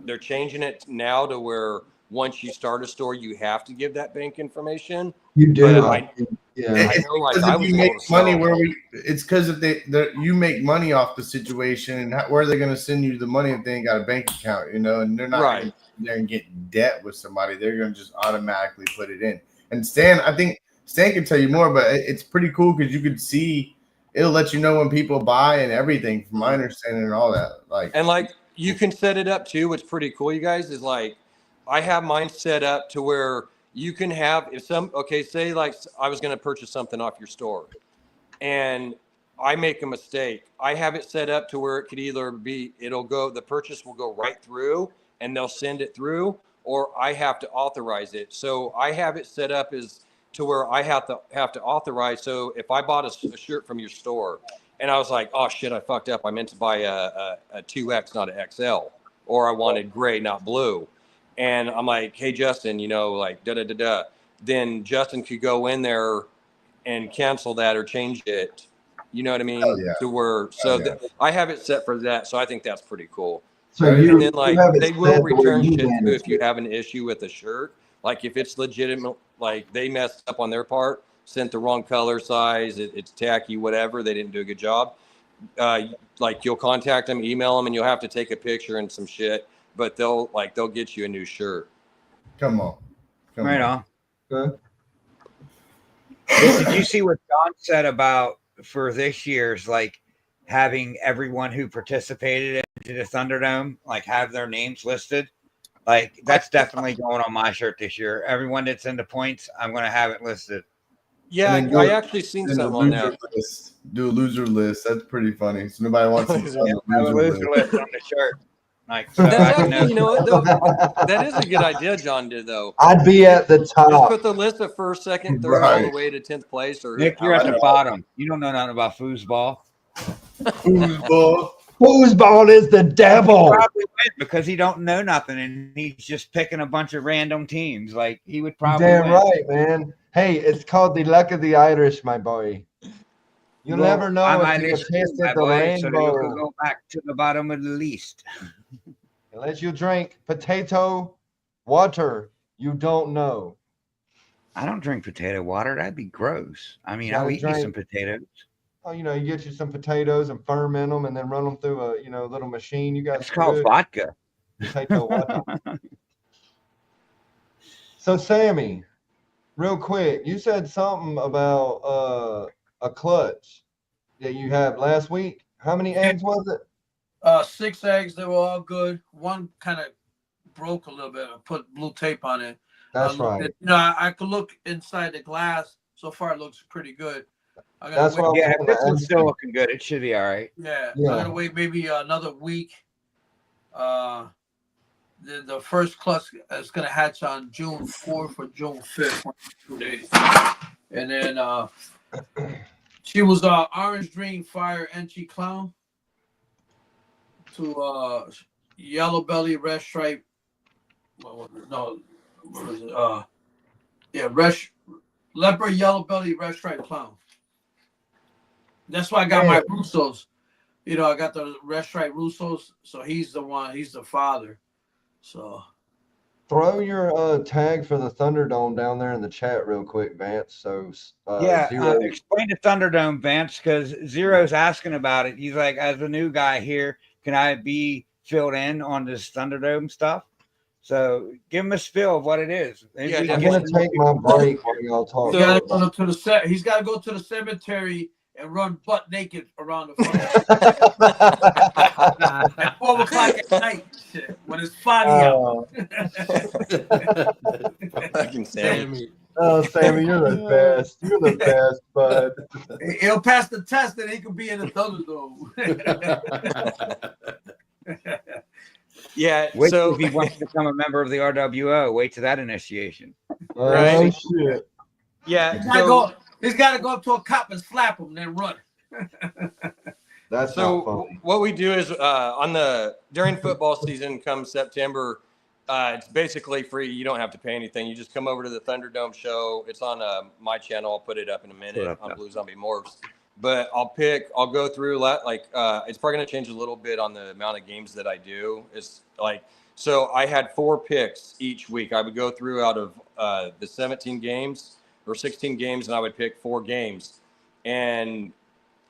they're changing it now to where once you start a store, you have to give that bank information. You do, But I think. Yeah. I know, like Because I if was you make able to money, sell. it's because if you make money off the situation, and where are they going to send you the money if they ain't got a bank account, you know? And they're not Right. going to there and get in debt with somebody. They're going to just automatically put it in. And Stan, I think Stan can tell you more, but it's pretty cool because you could see it'll let you know when people buy and everything, from my understanding and all that. Like, And like you can set it up too. What's pretty cool, you guys, is like I have mine set up to where you can have if say like I was going to purchase something off your store and I make a mistake. I have it set up to where it could either be the purchase will go right through and they'll send it through, or I have to authorize it. So I have it set up as to where I have to authorize. So if I bought a shirt from your store and I was like, oh shit, I fucked up. I meant to buy a 2X, not an XL, or I wanted gray, not blue. And I'm like, hey Justin, like da da da da. Then Justin could go in there and cancel that or change it. You know what I mean? yeah. To where I have it set for that, so I think that's pretty cool. So And you, And then like you have it they set will to where return you shit too manage if you it. have an issue with a shirt. Like if it's legitimate, like they messed up on their part, sent the wrong color size, it's tacky, whatever. They didn't do a good job. Like you'll contact them, email them, and you'll have to take a picture and some shit. But they'll get you a new shirt. come on. Right on. Okay. Did you see what John said about for this year's like having everyone who participated into the Thunderdome like have their names listed? Like that's definitely going on my shirt this year. Everyone that's in the points, I'm going to have it listed. Yeah, And then I actually seen do a something on loser that. list. Do a loser list. That's pretty funny. So nobody wants to be on the Have a loser loser list. list on the shirt. Like so That's I can actually, know. that is a good idea. John did though. I'd be at the Just top. put the list of first, second, third, all the Right. way to 10th place, or Nick, you're at the know. bottom. You don't know nothing about foosball. Foosball. Foosball is the devil. Probably win because he don't know nothing and he's just picking a bunch of random teams. Like he would probably Damn win. right, man. Hey, it's called the luck of the Irish, my boy. You'll Well, never know I'm until you Irish too, taste my the boy, so you rainbow. can go back to the bottom of the list. Unless you drink potato water, you don't know. I don't drink potato water. That'd be gross. I mean, I'll Gotta eat me drink- some potatoes. Oh, you get you some potatoes and ferment them and then run them through a little machine. You got It's called good vodka. potato water. So Sammy, real quick, you said something about a clutch that you had last week. How many eggs was it? 6 eggs. They were all good. One kind of broke a little bit. I put blue tape on it. That's right. I could look inside the glass. So far, it looks pretty good. That's why I was Yeah, if wanting this to one's ask still you. looking good, it should be all right. Yeah, Yeah. I'm gonna wait maybe another week. The first clutch is gonna hatch on June 4th or June 5th, 2 days. And then she was orange green fire entry clown to yellow belly red stripe. No, what was it? Leopard yellow belly red stripe clown. That's why I got my Russos. I got the red stripe Russos. So he's the one. He's the father. So Throw your tag for the Thunderdome down there in the chat real quick, Vance. So Explain the Thunderdome, Vance, because Zero's asking about it. He's like, as a new guy here, can I be filled in on this Thunderdome stuff? So give him a spill of what it is. Maybe Yeah, we I'm can gonna get take my break while y'all talk. He's got to go to the He's got to go to the cemetery and run butt naked around the front at 12 o'clock at night. Shit, when it's foggy out. Fucking Sammy. Oh, Sammy, you're the best. You're the best, bud. He'll pass the test and he could be in the Thunderdome. Yeah. Wait So if he wants to become a member of the R.W.O. Wait to that initiation. Oh Right. shit! yeah. He's got to go up to a cop and slap him, then run. That's So not funny. what we do is during football season, come September, it's basically free. You don't have to pay anything. You just come over to the Thunderdome show. It's on my channel. I'll put it up in a minute on Blue Zombie Morphs. But I'll go through it's probably going to change a little bit on the amount of games that I do. It's like, so I had 4 picks each week. I would go through out of the 17 games or 16 games, and I would pick 4 games. And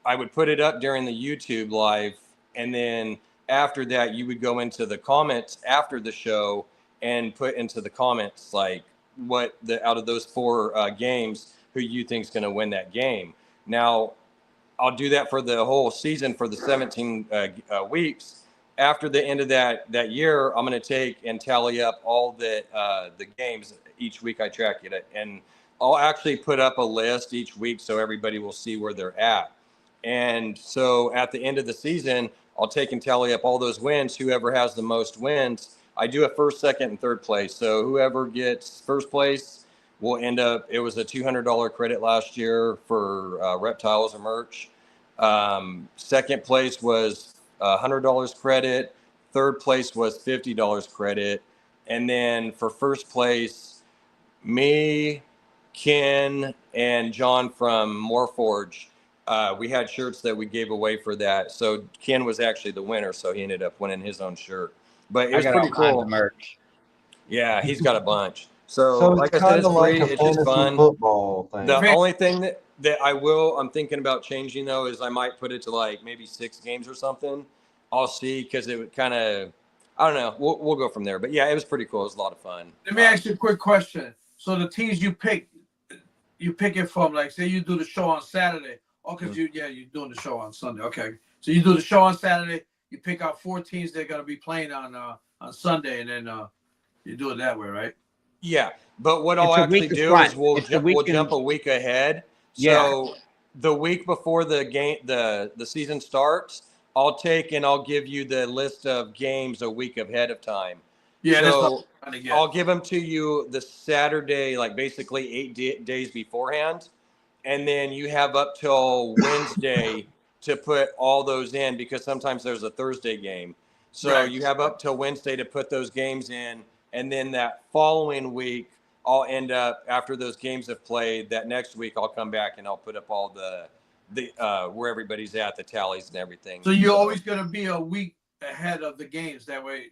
I would put it up during the YouTube live, and then after that, you would go into the comments after the show and put into the comments like what out of those 4 games, who you think is going to win that game. Now, I'll do that for the whole season for the 17 weeks. After the end of that year, I'm going to take and tally up all the games each week. I track it, and I'll actually put up a list each week so everybody will see where they're at. And so at the end of the season, I'll take and tally up all those wins. Whoever has the most wins, I do a first, second, and third place. So whoever gets first place will end up, it was a $200 credit last year for reptiles or merch. Second place was $100 credit. Third place was $50 credit. And then for first place, me, Ken, and John from Moreforge, we had shirts that we gave away for that. So Ken was actually the winner, so he ended up winning his own shirt. But it was pretty cool. Merch. Yeah, he's got a bunch. So So like it's I said, kind it's of like free. a It's just fantasy fun. football thing. The only thing that I'm thinking about changing though is I might put it to like maybe 6 games or something. I'll see, because it would kind of, I don't know. We'll go from there. But yeah, it was pretty cool. It was a lot of fun. Let me ask you a quick question. So the teams you pick it from, like, say you do the show on Saturday. Oh, because you're doing the show on Sunday. Okay. So you do the show on Saturday. You pick out 4 teams that are going to be playing on Sunday, and then you do it that way, right? Yeah. But what I'll actually do is we'll jump a week ahead. So the week before the game, the season starts, I'll take and I'll give you the list of games a week ahead of time. Yeah, so that's what I'm trying to get. I'll give them to you the Saturday, like basically 8 days beforehand. And then you have up till Wednesday to put all those in, because sometimes there's a Thursday game. So you have up till Wednesday to put those games in. And then that following week, I'll end up, after those games have played, that next week I'll come back and I'll put up all the where everybody's at, the tallies and everything. So you're always going to be a week ahead of the games. That way,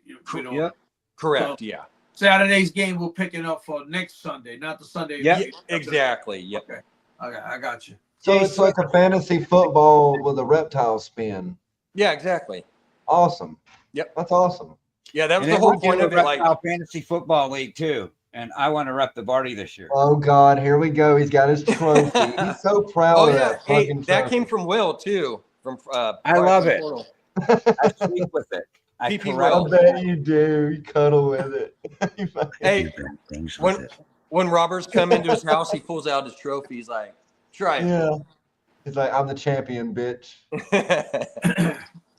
Correct. So yeah. Saturday's game we'll pick it up for next Sunday, not the Sunday. Yeah, exactly. Yep. Okay. I got you. So it's like a fantasy football with a reptile spin. Yeah, exactly. Awesome. Yep. That's awesome. Yeah, that was the whole point of it. Like fantasy football league too, and I want to rep the Barty this year. Oh God, here we go. He's got his trophy. He's so proud of that fucking that trophy. came from Will too. From I love it. I sleep with it. I bet you do. You cuddle with it. Hey, when Robert's come into his house, he pulls out his trophy. He's like, "Try it." Yeah. He's like, "I'm the champion, bitch."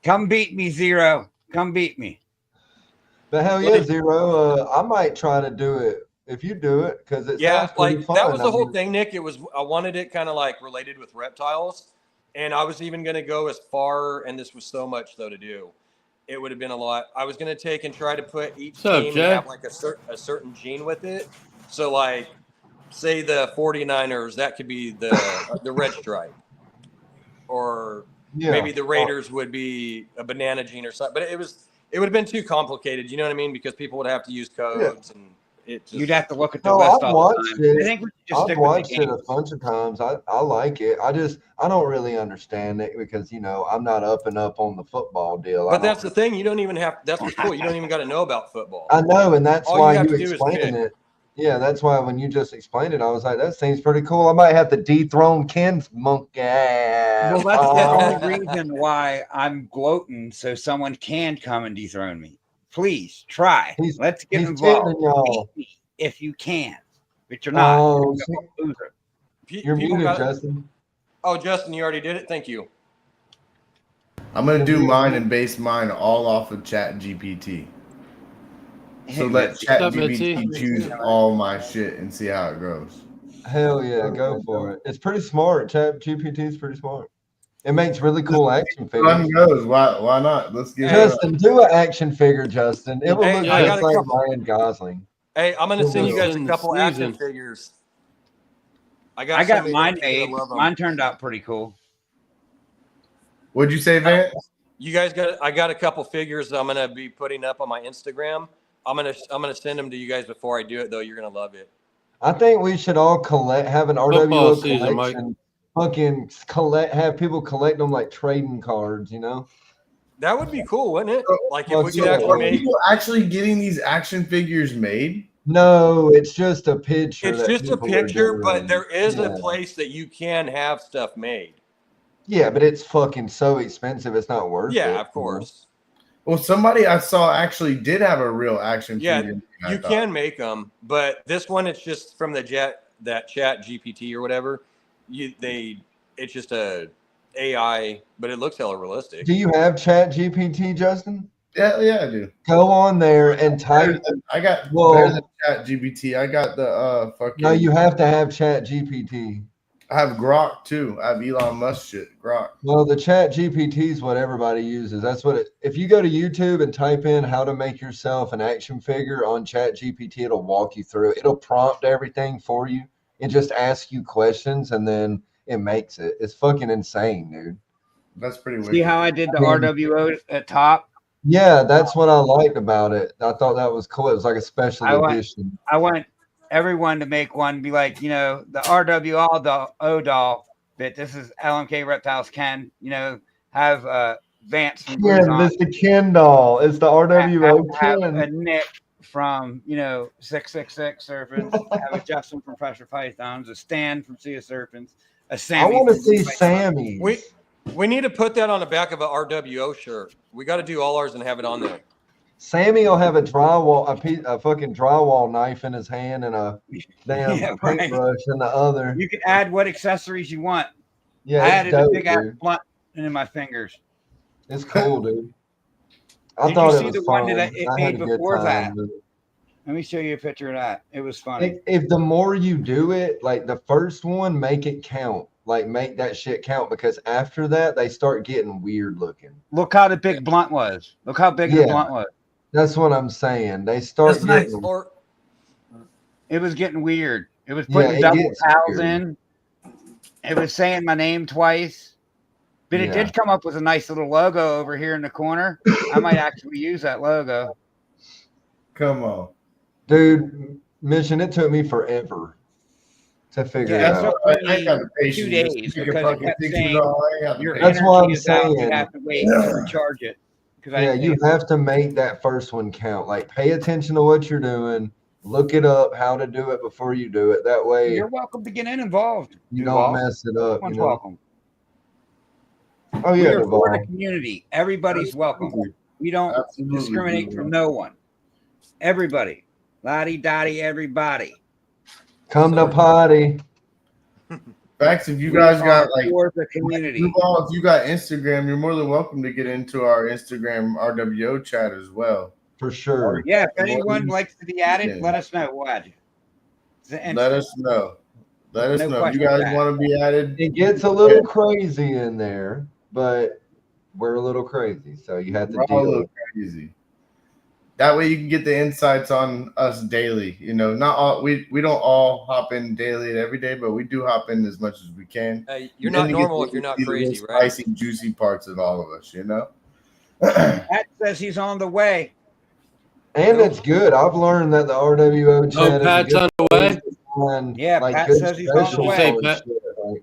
Come beat me, Zero. Come beat me. But hell yeah, Zero. I might try to do it if you do it, because it sounds pretty fun. That was the whole thing, Nick. I wanted it kind of like related with reptiles, and I was even going to go as far, and this was so much though to do. It would have been a lot. I was going to take and try to put each team and have like a certain gene with it. So like, say the 49ers, that could be the red stripe, or maybe the Raiders would be a banana gene or something. But it would have been too complicated. You know what I mean? Because people would have to use codes and it just, You'd have to look at the No, list I've all the watched time. it. I think we should just I've stick with watched the it game. a bunch of times. I like it. I don't really understand it because I'm not up and up on the football deal. but that's the thing. You don't even have. That's what's cool. You don't even got to know about football. I know, and that's All why you have you to do is explained pick. it. Yeah, that's why when you just explained it, I was like, that seems pretty cool. I might have to dethrone Ken's monkey ass. Well, that's the Oh, only reason why I'm gloating, so someone can come and dethrone me. Please try. Let's get he's involved. kidding y'all. Beat me if you can, but you're not. Oh, You're a loser. you're People muted, got it. Justin. Oh, Justin, you already did it. Thank you. I'm gonna You're do muted. mine and base mine all off of Chat GPT. So Hey, let Mitzi. Chat What's up, GPT Mitzi? choose all my shit and see how it goes. Hell yeah, go for it. It's pretty smart. Chat GPT is pretty smart. It makes really cool action Fun figures. goes. Why not? Let's get it. Justin, do an action figure, Justin. It will Hey, look I just got a like couple- Ryan Gosling. Hey, I'm gonna send you guys a Justin couple action sneezing. figures. I got somebody mine that's gonna made. love 'em. Mine turned out pretty cool. What'd you say, Vance? You guys got. I got a couple figures I'm gonna be putting up on my Instagram. I'm gonna send them to you guys before I do it, though. You're gonna love it. I think we should all have an Football R.W.O. season, Mike. collection. Fucking have people collect them like trading cards, That would be cool, wouldn't it? Like if Well, we could yeah. actually Are make. people actually getting these action figures made? No, it's just a picture. It's that just a people are picture, but doing. there is Yeah. a place that you can have stuff made. Yeah, but it's fucking so expensive. It's not worth it. Yeah, of course. Well, somebody I saw actually did have a real action Yeah, figure. I you thought. can make them, but this one it's just from that Chat GPT or whatever. It's just a AI, but it looks hella realistic. Do you have Chat GPT, Justin? Yeah, I do. Go on there and type. I got Well- better than Chat GPT. I got the fucking. No, you have to have Chat GPT. I have Grok too. I have Elon Musk shit. Grok. Well, the Chat GPT is what everybody uses. That's what if you go to YouTube and type in how to make yourself an action figure on Chat GPT, it'll walk you through it. It'll prompt everything for you and just ask you questions and then it makes it. It's fucking insane, dude. That's pretty See wicked. how I did the R.W.O. at top? Yeah, that's what I liked about it. I thought that was cool. It was like a special I want- edition. I want everyone to make one, be like, the R.W.O. doll, but this is LMK Reptiles Ken, have Vance from Yeah, Blues on. it's the Ken doll. It's the R.W.O. Have Ken. a Nick from 666 Serpents, have a Justin from Pressure Pythons, a Stan from Sea of Serpents, a I Sammy. want to from see Python. Sammy. We need to put that on the back of an R.W.O. shirt. We got to do all ours and have it on there. Sammy will have a fucking drywall knife in his hand and a damn Yeah, right. paintbrush in the other. You can add what accessories you want. Yeah, I it's added dope, a big ass dude. blunt in my fingers. It's cool, dude. I Did thought you it see was the fun. one that it I had made a good before that? time with it. Let me show you a picture of that. It was funny. If the more you do it, like the first one, make it count. Like make that shit count because after that they start getting weird looking. Look how the big blunt was. Look how big the Yeah. blunt was. That's what I'm saying. They start That's nice. getting Or It was getting weird. It was Yeah, putting it double gets pals weird. in. It was saying my name twice. But it Yeah. did come up with a nice little logo over here in the corner. I might actually use that logo. Come on. Dude, Mission, it took me forever to figure Yeah, it it out. took I ain't got the 2 patience. days You can because it fucking kept think saying it all. I ain't got the your patience. That's what I'm energy is out. You saying. have to wait to recharge it. You have to make that first one count. Like pay attention to what you're doing. Look it up how to do it before you do it. That way You're welcome to get involved. you Duval. don't mess it up. Everyone's You know? welcome. Oh We yeah, are for the Duval. community. Everybody's welcome. We don't Absolutely, discriminate Duval. from no one. Everybody. Lottie dottie, everybody. Come to potty. Facts. If you We guys are got like for the community. Duval, if you got Instagram, you're more than welcome to get into our Instagram RWO chat as well. For sure. Yeah, if anyone likes to be added, Yeah. let us know. We'll add you. It's an Let instant. us know. Let us No know. If question you guys asked. want to be added, It gets a little crazy in there, but we're a little crazy, so you have to we're all a deal little with it. crazy. That way you can get the insights on us daily. Not all we don't all hop in daily and every day, but we do hop in as much as we can. you're Then not you get normal to if you're not see the real crazy, right? Spicy, juicy parts of all of us. Pat says he's on the way. And Nope. it's good. I've learned that the RWO chat is a Pat's good on the place way. to find Yeah, like Pat good says he's on the specials way. on Pat? shit. Like,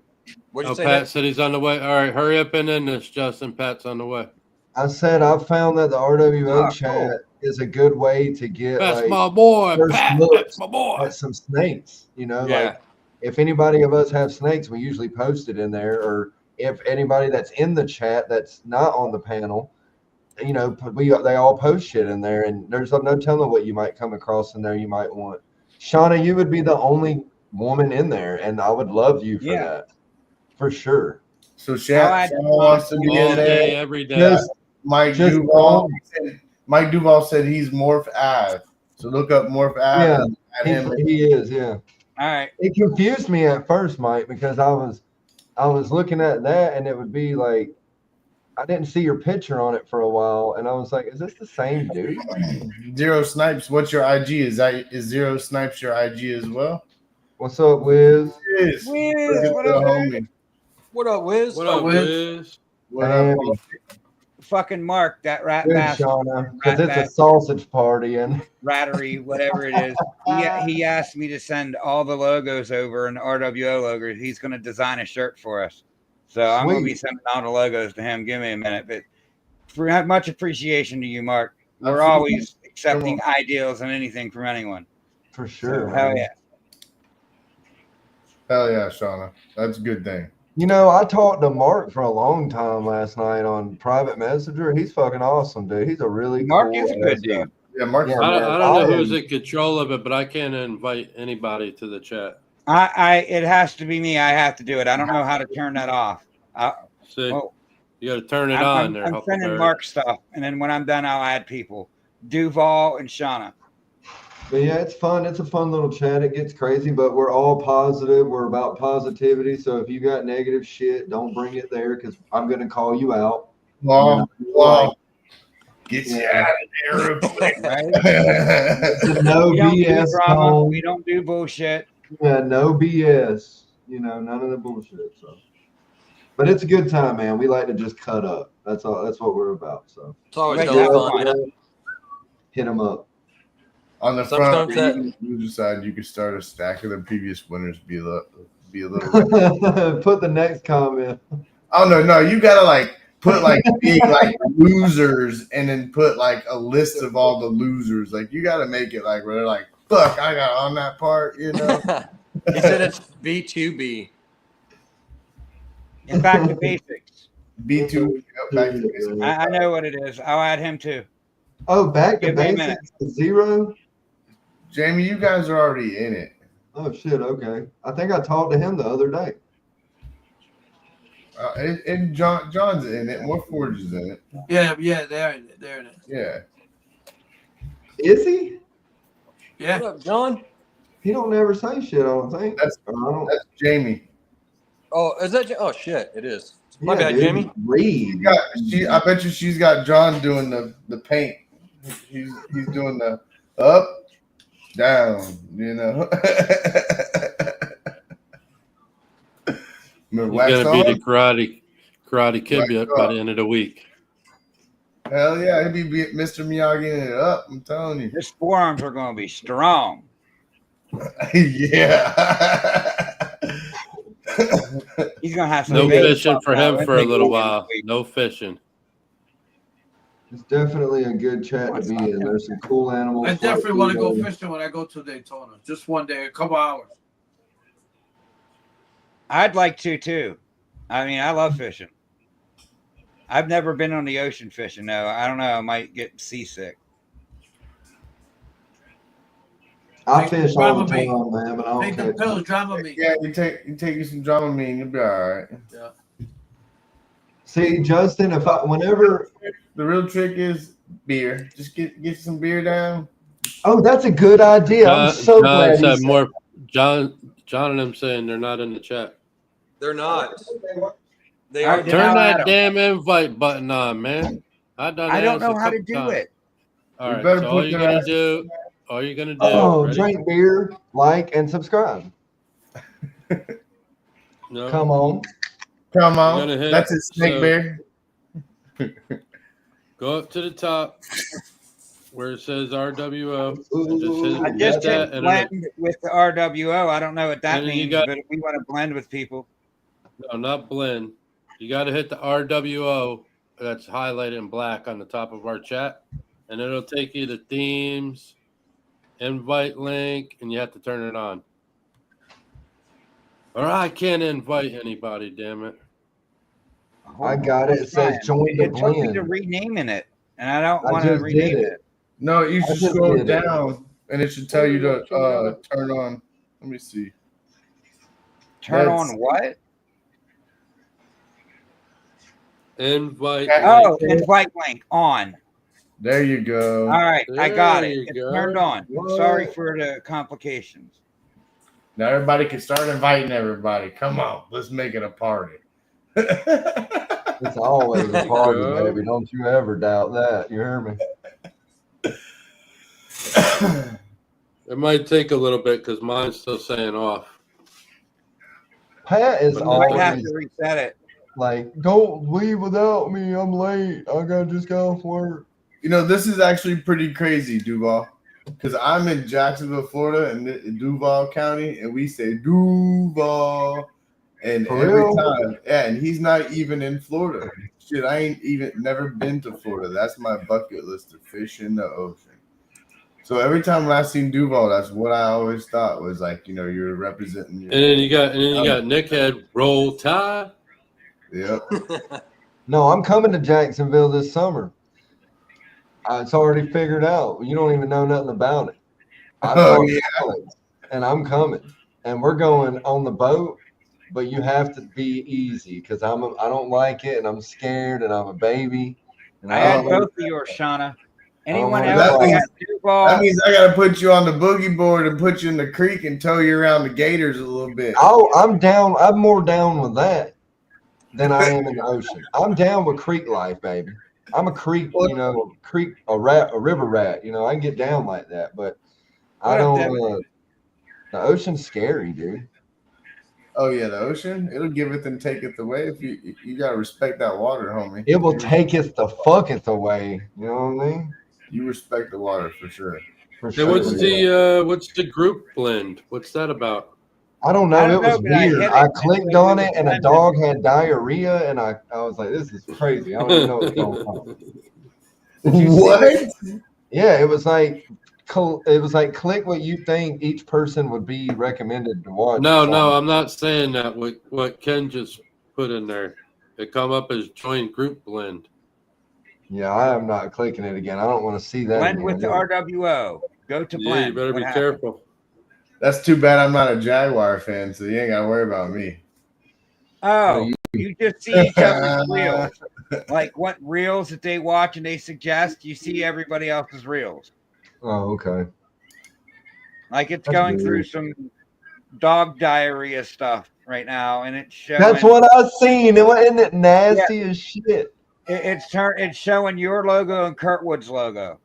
What'd you Oh, say? Pat Nick? said he's on the way. All right, hurry up and end this, Justin. Pat's on the way. I said I've found that the RWO Oh, chat cool. is a good way to get That's like my boy, first Pat. That's looks my boy. at some snakes. You know, Yeah. like if anybody of us have snakes, we usually post it in there. Or if anybody that's in the chat that's not on the panel, you know, they all post shit in there, and there's no telling what you might come across in there. You might want. Shauna, you would be the only woman in there, and I would love you for Yeah. that, for sure. So I'll Shannon add wants to be All in day, there. every day. Just Mike Just Duval. don't- Mike Duval said he's Morph Ave. So look up Morph Ave Yeah, and add him. he is, yeah. All right. It confused me at first, Mike, because I was looking at that, and it would be like I didn't see your picture on it for a while, and I was like, "Is this the same dude?" Zero Snipes. What's your IG? Is Zero Snipes your IG as well? What's up, Wiz? It is. Wiz, Look at what the up, homie. What up, Wiz? What up, Wiz? Wiz? What up? Sammy. Fucking Mark, that rat Good, bastard, Shauna, because Rat it's a bat. sausage party, and rattery, whatever it is. He asked me to send all the logos over and the RWO logos. He's going to design a shirt for us. So I'm going to be Sweet. sending all the logos to him. Give me a minute. But for much appreciation to you, Mark. We're Absolutely. always accepting ideals and anything from anyone. for So, sure. hell man. yeah. Hell yeah, Shauna. That's a good thing. You know, I talked to Mark for a long time last night on private messenger. He's fucking awesome, dude. He's a really Mark cool is a good ass guy. dude. Yeah, Mark's Yeah, I man, don't know who's am- in control of it, but I can't invite anybody to the chat. It has to be me. I have to do it. I don't know how to turn that off. See, Well, you got to turn it I'm on there. sending Huckleberry. Mark stuff, and then when I'm done, I'll add people. Duval and Shauna. But yeah, it's fun. It's a fun little chat. It gets crazy, but we're all positive. We're about positivity. So if you got negative shit, don't bring it there because I'm gonna call you out. Wow. Like, Get you Yeah. out of there real quick. Right? it's a no We don't do BS drama. zone. We don't do bullshit. Yeah, no BS. You know, none of the bullshit. So, but it's a good time, man. We like to just cut up. That's all. That's what we're about. So It's always Right, hella have fun. fun. hit them up. On the Sometimes front that- loser side, you could start a stack of the previous winners. Be a little. Put the next comment. Oh no, you gotta like put like big like losers, and then put like a list of all the losers. Like you gotta make it like where they're like, fuck, I got on that part. You know. He said it's B2B. And back to basics. B2. Back to basics. I know what it is. I'll add him too. Oh, back to Give me a minute. basics. 0. Jamie, you guys are already in it. Oh shit. Okay. I think I talked to him the other day. And John's in it. More Forge is in it. Yeah, they're in it. They're in it. Yeah. Is he? Yeah. What up, John? He don't never say shit. I don't think. That's- Or I don't, That's Jamie. Oh, is that? Oh shit, it is. My yeah, bad, dude, Jamie. Read. I bet you she's got John doing the paint. He's doing the up, down. You know. He's Wax gonna be on? the karate kid Wax by off. the end of the week. Hell yeah, he'd be Mr. Miyagi it up. I'm telling you. His forearms are going to be strong. Yeah. He's going to have some No big fishing stuff for now. him Let's for a make little it while. this week. No fishing. It's definitely a good chat to be in. There's some cool animals. I definitely want to go fishing. fishing when I go to Daytona. Just one day, a couple hours. I'd like to too. I mean, I love fishing. I've never been on the ocean fishing though. I don't know. I might get seasick. I Take fish the all the Dramamine. time, man, but I don't Take the catch pills, it. Dramamine. Yeah, you take you some Dramamine, you'll be all right. See, Justin, whenever The real trick is beer. Just get some beer down. oh, that's a good idea. I'm so glad he said said more. John and them saying they're not in the chat. They're not. They All are. right, then Turn I'll add that 'em. damn invite button on, man. I don't know how to do it. All You right, better so put all you're their gonna ass- do, all you're gonna do. Oh, ready? drink beer, like, and subscribe. No. Come on. Come You're on. gonna hit- That's his snake so- bear. Go up to the top where it says R.W.O. Ooh, I hit just that, hit and blend with the R.W.O. I don't know what that And then you means, got- but if we want to blend with people, no, not blend. You got to hit the R.W.O. that's highlighted in black on the top of our chat, and it'll take you to themes, invite link, and you have to turn it on. Or I can't invite anybody, damn it. I got it. It says join the it took me to blend. renaming it, and I don't I want to just did rename it. it. No, you I should just scroll did it. down, and it should tell you to turn on. Let me see. Turn That's- on what? Invite Oh, link. invite link on. There you go. All right, I got There it. you It's go. turned on. What? Sorry for the complications. Now everybody can start inviting everybody. Come on, let's make it a party. It's always a There you party, go. baby. Don't you ever doubt that. You hear me? It might take a little bit because mine's still saying off. Pat is But You might have always to reset it. like, don't leave without me. I'm late. I gotta just go off work. You know, this is actually pretty crazy, Duval, because I'm in Jacksonville, Florida, in Duval County, and we say Duval, and For every real? time, yeah, and he's not even in Florida. Shit, I ain't even never been to Florida. That's my bucket list to fish in the ocean. So every time when I seen Duval, that's what I always thought was like, you know, you're representing your. And then you got Nick Head, Roll Tide. Yep. No, I'm coming to Jacksonville this summer. It's already figured out. You don't even know nothing about it. I Oh, talked yeah. to Alex, and I'm coming, and we're going on the boat. But you have to be easy because I don't like it, and I'm scared, and I'm a baby. And I I had don't both want of yours, Shauna. don't Anyone wanna else That means- got Duval? That means I gotta put you on the boogie board and put you in the creek and tow you around the gators a little bit. I'm down. I'm more down with that than I am in the ocean. I'm down with creek life, baby. I'm a creek, a river rat. I can get down like that, but I What up, don't. Devin? The ocean's scary, dude. Oh yeah, the ocean. It'll giveth and taketh away. If you gotta respect that water, homie. It will take us the fucketh away. You know what I mean? You respect the water for sure. For Hey, sure. what's yeah. the group blend? What's that about? I don't I know. don't It was know, but I weird. hit it I and clicked so we on were it, and a blending. dog had diarrhea, and I was like, "This is crazy. I don't even know what's going on." Did you see What? it? Yeah, it was like click what you think each person would be recommended to watch. No, or something. I'm not saying that. What Ken just put in there, it come up as joint group blend. Yeah, I am not clicking it again. I don't want to see that Blend again. with the R.W.O. Go to blend. Yeah, you better What be happened? careful. That's too bad I'm not a Jaguar fan, so you ain't gotta worry about me. Oh, you just see each other's reels. Like what reels that they watch and they suggest, you see everybody else's reels. Oh, okay. Like it's That's going through weird. some dog diarrhea stuff right now, and it's showing. That's what I seen. Isn't it nasty as shit? It's showing your logo and Kurtwood's logo.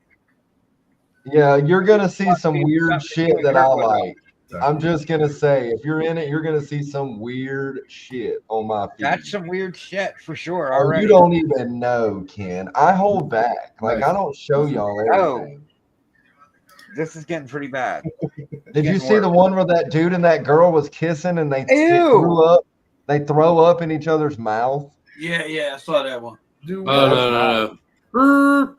Yeah, you're gonna see some Something weird to do shit with that I Kurtwood. like. I'm just gonna say, if you're in it, you're gonna see some weird shit on my feed. That's some weird shit for sure. Oh, Already. you don't even know, Ken. I hold back. Like Nice. I don't show y'all Oh. everything. This is getting pretty bad. Did you getting see the worse. one where that dude and that girl was kissing and they Ew. threw up? They throw up in each other's mouth. Yeah, I saw that one. Dude, Oh, no.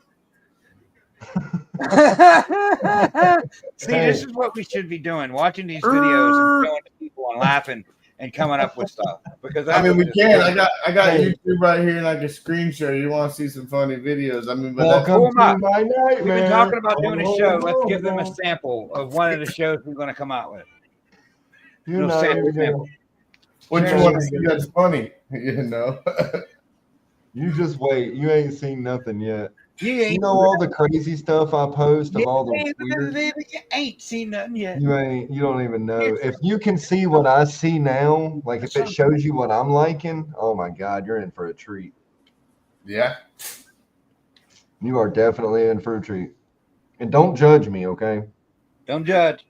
See, this is what we should be doing: watching these videos and showing to people and laughing and coming up with stuff. Because I mean, we that's can. what I got Hey. YouTube right here, and I can screen share. You want to see some funny videos? I mean, but that's, Welcome Pull 'em up. to my nightmare. we've been talking about doing a show. Let's give them a sample of one of the shows we're going to come out with. You're No not sample, even gonna, sample. what you Sure. want to see. That's funny, you know. you just wait. You ain't seen nothing yet. You You ain't, know all the crazy stuff I post of you all the weird. ain't seen nothing yet. You don't even know. If you can see what I see now, like if it shows you what I'm liking, oh my God, you're in for a treat. Yeah. You are definitely in for a treat. And don't judge me, okay? Don't judge.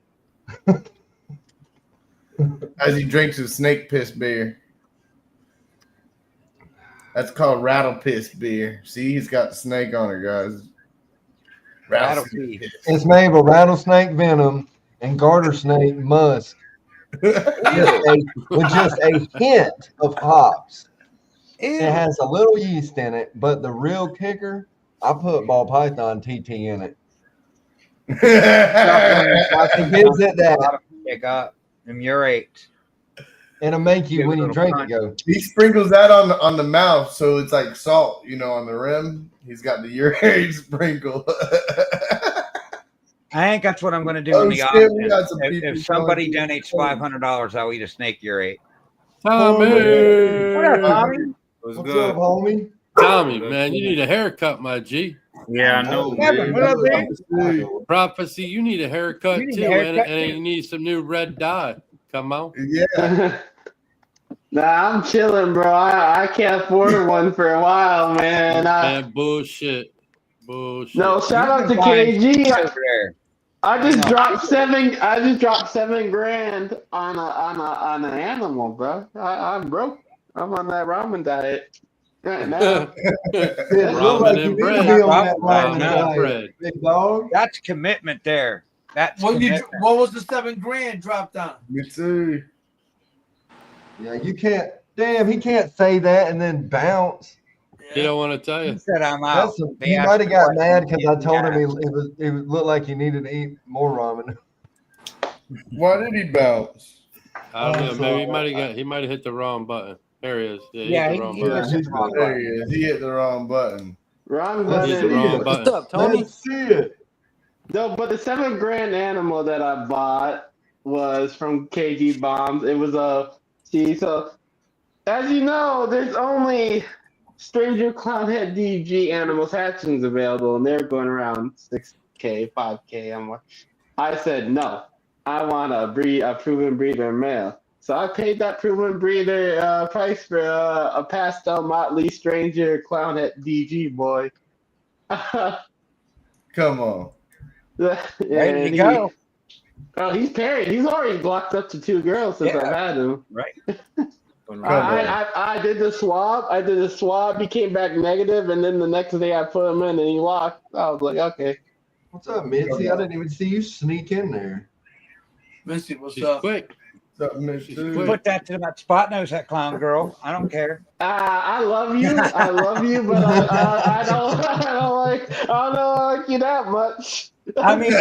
As he drinks his snake piss beer. That's called rattle piss beer. See, he's got the snake on it, guys. Rattlesnake. It's made with rattlesnake venom and garter snake musk with just a hint of hops. It Ew. has a little yeast in it, but the real kicker, I put ball python TT in it. It gives it that, Pick up them urates. and it'll make you Give it when a you little drink punch. it go. He sprinkles that on the mouth, so it's like salt, on the rim. He's got the urine sprinkle. I think that's what I'm going to do in the shit, auction. we got some people If somebody going donates $500, I'll eat a snake urate. Tommy, What up, Tommy? What's up, homie? Tommy, man, you need a haircut, my G. Yeah, I know, Kevin, what up, man? Prophecy, you need a haircut You need a too, haircut, and too. you need some new red dye. Come on. Yeah. Nah, I'm chilling, bro. I can't afford one for a while, man. Man, bullshit. Bullshit. No, shout out to You've been buying KG. over there. I I just know. dropped $7,000 on an animal, bro. I'm broke. I'm on that ramen diet right now. It look Ramen like you and need to bread. be on that Ramen ramen and diet, bread. big dog. That's commitment there. That's What commitment. was the $7,000 dropped on? Me too. Yeah, you can't. Damn, he can't say that and then bounce. He don't want to tell He you. said I'm out. That's some, They he asked might have the got question. mad because I told him Yeah. it looked like he needed to eat more ramen. Why did he bounce? I don't know. Oh, Maybe so- he might have hit the wrong button. There he is. Yeah, Yeah, hit the wrong he button. was hit the wrong There he button. is. He hit the wrong button. Wrong Let's Hit the button. see wrong it. button. What's up, Tony? Let's see it. No, but the $7,000 animal that I bought was from KG Bombs. It was a so as you know, there's only Stranger Clownhead DG animals hatchings available, and they're going around 6K, 5K. I said no. I want a proven breeder male. So I paid that proven breeder price for a pastel Motley Stranger Clownhead DG boy. Come on. Ready to go. Oh, he's paired. He's already blocked up to 2 girls since Yeah. I've had him. Right. I did the swab. He came back negative, and then the next day I put him in, and he locked. I was like, okay. What's up, Mitzi? I didn't even see you sneak in there. Missy, what's She's up? quick. What's up, Miss She's Sue? quick. Put that to that spot nose, that clown girl. I don't care. I love you. I love you, but I don't like you that much. I mean,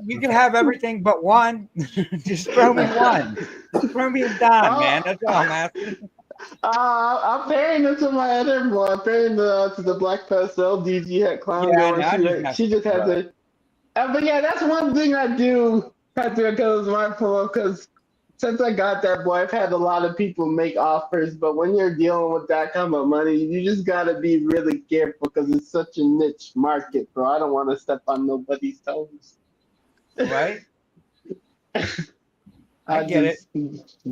you can have everything but one. Just throw me one. Just throw me a dime, man. That's all I'm asking. I'm pairing it to my other boy. I'm pairing to the Black Pastel DG head clown Yeah, girl. I know, She just has a. But yeah, that's one thing I do have to because my fault. Because since I got that boy, I've had a lot of people make offers. But when you're dealing with that kind of money, you just gotta be really careful because it's such a niche market, bro. I don't want to step on nobody's toes. Right? I get it.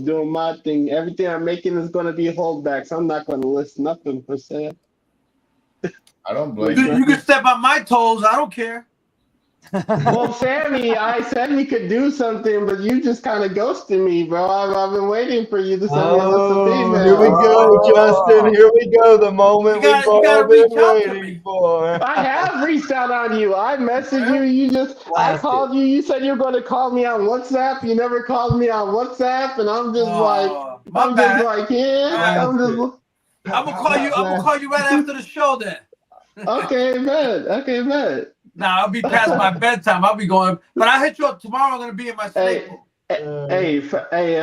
Doing my thing. Everything I'm making is going to be holdbacks. I'm not going to list nothing for sale. I don't blame You you. can step on my toes. I don't care. Well, Sammy, I said we could do something, but you just kind of ghosted me, bro. I've been waiting for you to send me a list of females. Here we go, Justin. Here we go. The moment You gotta we've all reach been out to waiting me. for. I have reached out on you. I messaged you. I called you. You said you were going to call me on WhatsApp. You never called me on WhatsApp, and I'm just my bad. I'm gonna call you right after the show then. Okay, man. Nah, I'll be past my bedtime. I'll be going, but I'll hit you up tomorrow. I'm gonna be in my staple. Hey,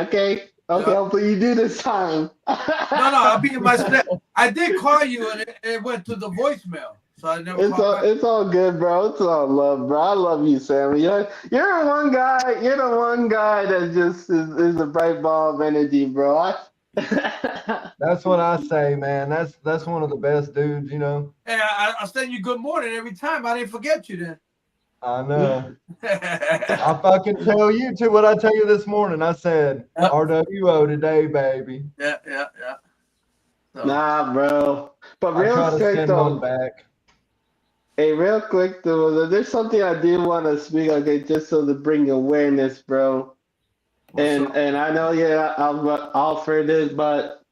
okay. Hopefully you do this time. No, I'll be in my staple. I did call you and it went to the voicemail, so I never. It's all good, bro. It's all love, bro. I love you, Sammy. You're the one guy. You're the one guy that just is a bright ball of energy, bro. That's what I say, man. That's one of the best dudes, you know. Hey, I send you good morning every time. I didn't forget you then. I know. I fucking tell you too what I tell you this morning. I said R.W.O today, baby. Yeah. So. Nah, bro. But I real try to quick send though. one back. Hey, real quick though, there's something I do want to speak on, just so to bring awareness, bro. And I know I'll offer this, but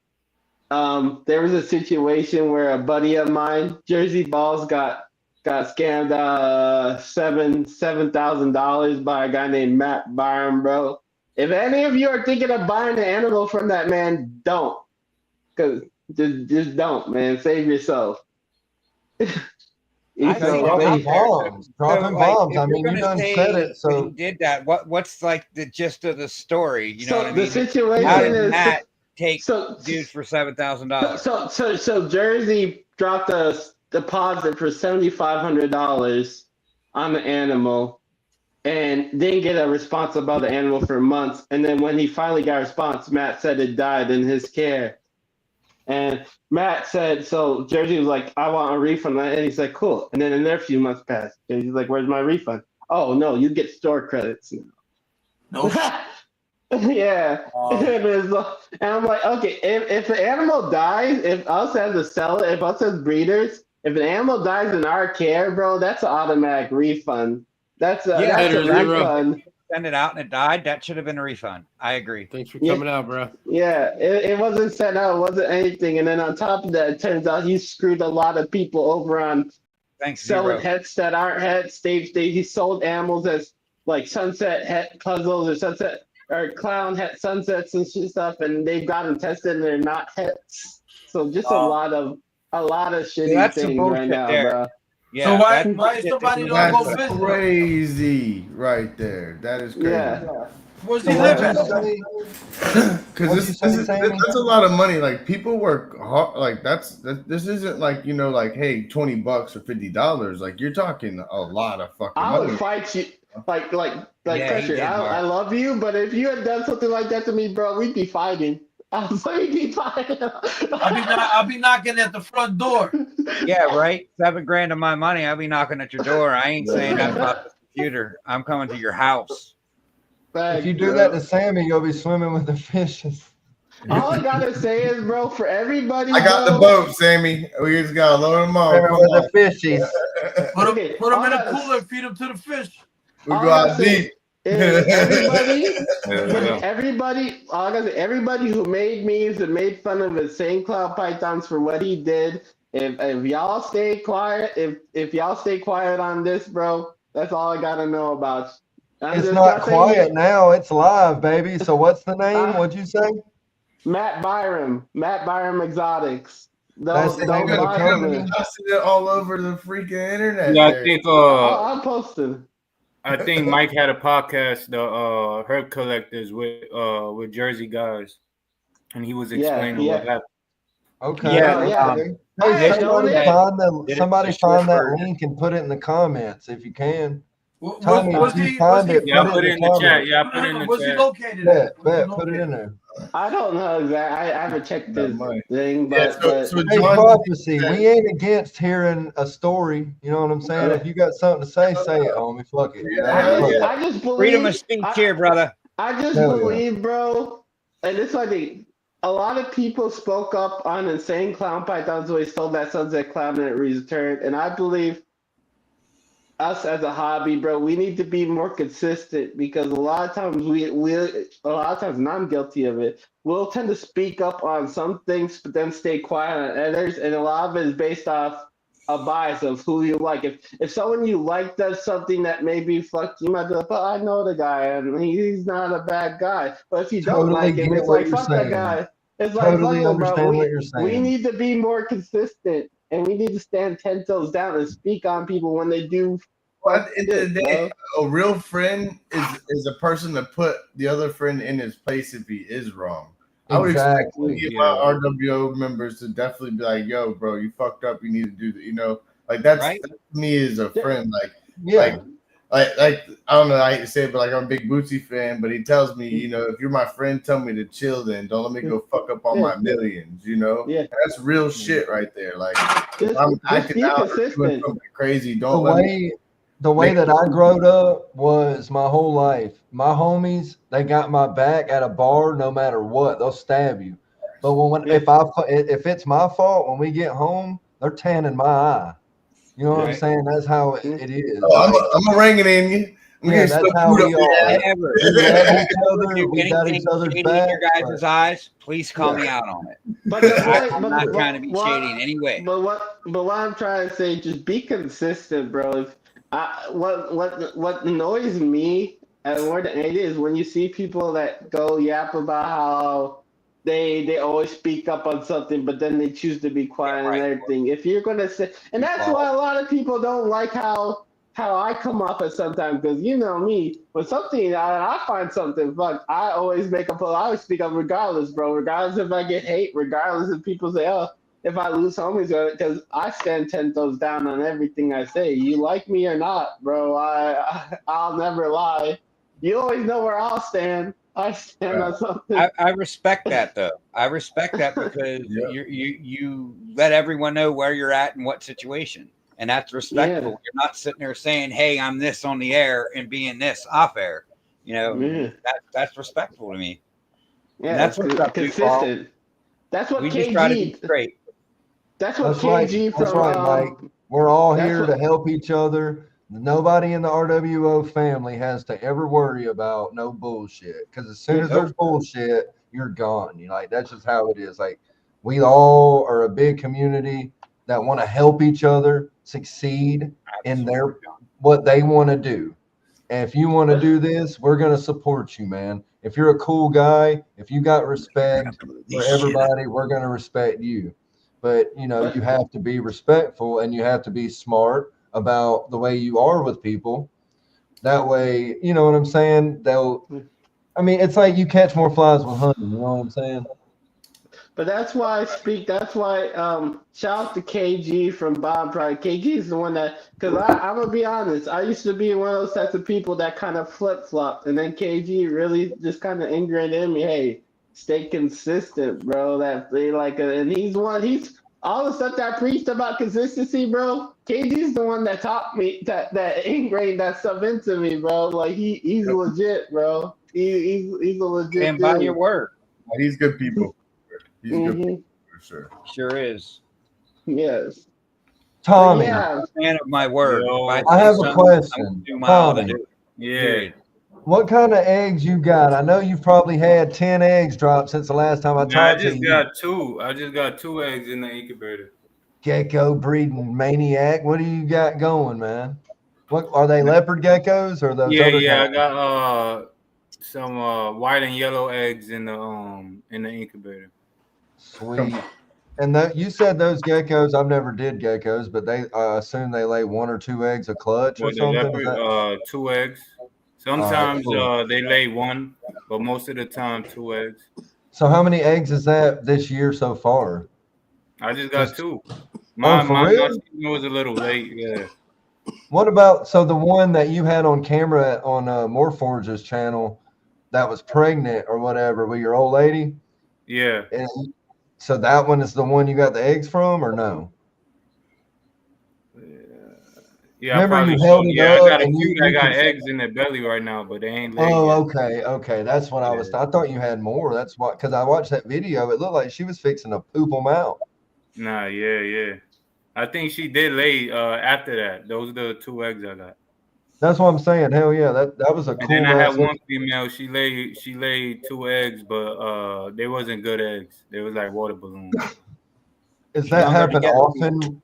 there was a situation where a buddy of mine, Jersey Balls, got got scammed $7,000 by a guy named Matt Byron, bro. If any of you are thinking of buying an animal from that man, don't. Cause just don't, man. Save yourself. I So, see them Dropping out there. bombs. Dropping like, bombs. if I you're mean, you gonna done say said it. he So did that, what's like the gist of the story? You know what I the mean? situation How did is Matt take so dude for $7,000? so Jersey dropped a deposit for $7,500 on the animal and didn't get a response about the animal for months. And then when he finally got a response, Matt said it died in his care. And Matt said, so Jersey was like, I want a refund. And he's like, cool. And then another few months passed. And he's like, where's my refund? Oh, no, you get store credits now. No. Yeah. And I'm like, okay, if the animal dies, if us as a seller, if us as breeders, if an animal dies in our care, bro, that's an automatic refund. That's a Later, Zero. refund. Send it out and it died. That should have been a refund. I agree. Thanks for coming out, bro. Yeah, it wasn't sent out, it wasn't anything. And then on top of that, it turns out he screwed a lot of people over on Thanks, selling Zero. hets that aren't hets. He sold animals as like sunset het puzzles or sunset or clown het sunsets and stuff, and they've got them tested and they're not hets. So just a lot of shitty that's some things bullshit right now, there. bro. Yeah, So why that's is somebody don't That's go visit him? crazy right there. That is crazy. Yeah. Where's he So living? what'd you say? Because What'd you say, Sammy? that's a lot of money. Like people work hard. Like this isn't like like hey $20 or $50. Like you're talking a lot of fucking I money. would fight you like Yeah, he pressure. did, Mark. I love you, but if you had done something like that to me, bro, we'd be fighting. I was like, we'd be fighting. I'll be knocking at the front door. Yeah, right. $7,000 of my money. I'll be knocking at your door. I ain't saying that about the computer. I'm coming to your house. If you do that to Sammy, you'll be swimming with the fishes. All I gotta say is, bro, for everybody, I got the bro, boat, Sammy. We just gotta load them off. Swimming Come with on. the fishies. Put Okay, him in a all I- cooler and feed him to the fish. We all go I out gotta say deep. is everybody, Yeah. all I gotta say, everybody who made memes and made fun of insane cloud pythons for what he did. If y'all stay quiet, if y'all stay quiet on this, bro, that's all I gotta know about. I'm It's just not saying quiet now. It's live, baby. So what's the name? What'd you say? Matt Byram Exotics. That's the name of the buy company? from me. I see it all over the freaking internet. Yeah, there. I'm posting. I think Mike had a podcast, the Herb Collectors with Jersey guys, and he was explaining what happened. Okay. Yeah, okay. I Hey, ain't doing it. somebody Just find that refer- link and put it in the comments if you can. Was Tommy, if you he find it, Yeah, I put it in the chat. comments. Yeah, I put it in the was he chat. located Bet, at? Was he put it in located? there. I don't know exactly. I haven't checked That this money. thing, Yeah, but so Hey, John, prophecy. We ain't against hearing a story. You know what I'm saying? If you got something to say it, homie. Fuck it. I just Freedom believe. of speech here, brother. I just Hell yeah. believe, bro, and it's like a lot of people spoke up on insane clown pythons when he stole that sunset clown and it returned, and I believe us as a hobby, bro, we need to be more consistent because a lot of times and I'm guilty of it, we'll tend to speak up on some things but then stay quiet on others, and a lot of it is based off a bias of who you like. If someone you like does something that maybe fuck, you might be like, oh, I know the guy and he's not a bad guy. But if you don't Totally like him, get it's what like you're fuck that saying. guy. It's like Totally fuck him, bro. understand what you're We saying. need to be more consistent and we need to stand 10 toes down and speak on people when they do. at the end of the day, bro. a real friend is a person to put the other friend in his place if he is wrong. I would expect Exactly. my R.W.O members to definitely be like, "Yo, bro, you fucked up. You need to do that." You know, like that's Right. that to me is a friend. Like, Yeah. like I don't know. I hate to say it, but like I'm a big Bootsy fan. But he tells me, you know, if you're my friend, tell me to chill. Then don't let me go fuck up all my millions. You know, Yeah. that's real shit right there. Like, Just, if I'm just acting be out or doing consistent. something crazy, The don't let me. way that I growed up was my whole life. My homies, they got my back at a bar no matter what. They'll stab you. But if it's my fault when we get home, they're tanning my eye. You know what I'm Right. saying? That's how it is. Oh, I'm gonna ring it in you. Yeah, that's how we are. Ever. We love each Ever other. do We got anything each other's shady in back. your guys' eyes, please call me out on it. But the I'm point, not trying to be shady in any way. but what I'm trying to say, just be consistent, bro. If what annoys me and more than it is when you see people that go yap about how they always speak up on something, but then they choose to be quiet and everything. If you're gonna say, and that's why a lot of people don't like how I come off at sometimes, because you know me, when something I find something fuck, I always make up. I always speak up regardless, bro. Regardless if I get hate, regardless if people say, "Oh, if I lose homies," because I stand 10 toes down on everything I say. You like me or not, bro? I'll never lie. You always know where I'll stand. I stand on something. I respect that though. I respect that because you let everyone know where you're at and what situation, and that's respectful. Yeah. You're not sitting there saying, "Hey, I'm this on the air" and being this off air. You know, Yeah. that's respectful to me. Yeah, And that's what's up, dude, Paul. consistent. That's what We just try to be KG. straight. That's what That's right. KG That's from right, Mike. We're all that's here what- to help each other. Nobody in the R.W.O. family has to ever worry about no bullshit. Because as soon as there's bullshit, you're gone. You know, like that's just how it is. Like we all are a big community that want to help each other succeed in their what they want to do. And if you want to do this, we're gonna support you, man. If you're a cool guy, if you got respect for everybody, we're gonna respect you. But you know, you have to be respectful and you have to be smart about the way you are with people. That way, you know what I'm saying? I mean, it's like you catch more flies with honey, you know what I'm saying? But that's why I speak. That's why shout out to KG from Bob Pride. KG is the one that, because I'm gonna be honest. I used to be one of those types of people that kind of flip flopped, and then KG really just kind of ingrained in me. Hey, stay consistent, bro. That they like, and he's one. He's all the stuff that I preached about consistency, bro. KG's the one that taught me that ingrained that stuff into me, bro. Like he's legit, bro. He's a legit Stand by dude. your word. He's good people. He's good people for sure. Sure is. Yes. Tommy, Yeah. Man of my word. Yo. If I say have a something, I'm question. gonna do my all to Tommy, do it. Yeah. Period. what kind of eggs you got? I know you've probably had 10 eggs dropped since the last time I Nah, I talked to just you. got two. I just got 2 eggs in the incubator. Gecko breeding maniac. What do you got going, man? What are they, leopard geckos or those Yeah, other yeah. I kinds? got some white and yellow eggs in the incubator. Sweet. And you said those geckos, I've never did geckos, but they assume they lay 1 or 2 eggs a clutch or Well, the something. Is leopard, that 2 eggs. all right? Sometimes Cool. they lay 1, but most of the time 2 eggs. So how many eggs is that this year so far? I just got Just 2. for My real? season was a little late. Yeah. What about the one that you had on camera on Morforge's channel that was pregnant or whatever with your old lady? Yeah. And so that one is the one you got the eggs from, or no? Yeah, I Remember probably you held should. it Yeah, I up got a and few that you got could. eggs in their belly right now, but they ain't laid Oh, yet. okay. That's what I was. Yeah. I thought you had more. That's why, because I watched that video. It looked like she was fixing to poop them out. Nah, yeah. I think she did lay after that. Those are the 2 eggs I got. That's what I'm saying. Hell yeah, that was a And then cool I ass. had one female. She laid 2 eggs, but they wasn't good eggs. They was like water balloons. Is that Younger happen together. often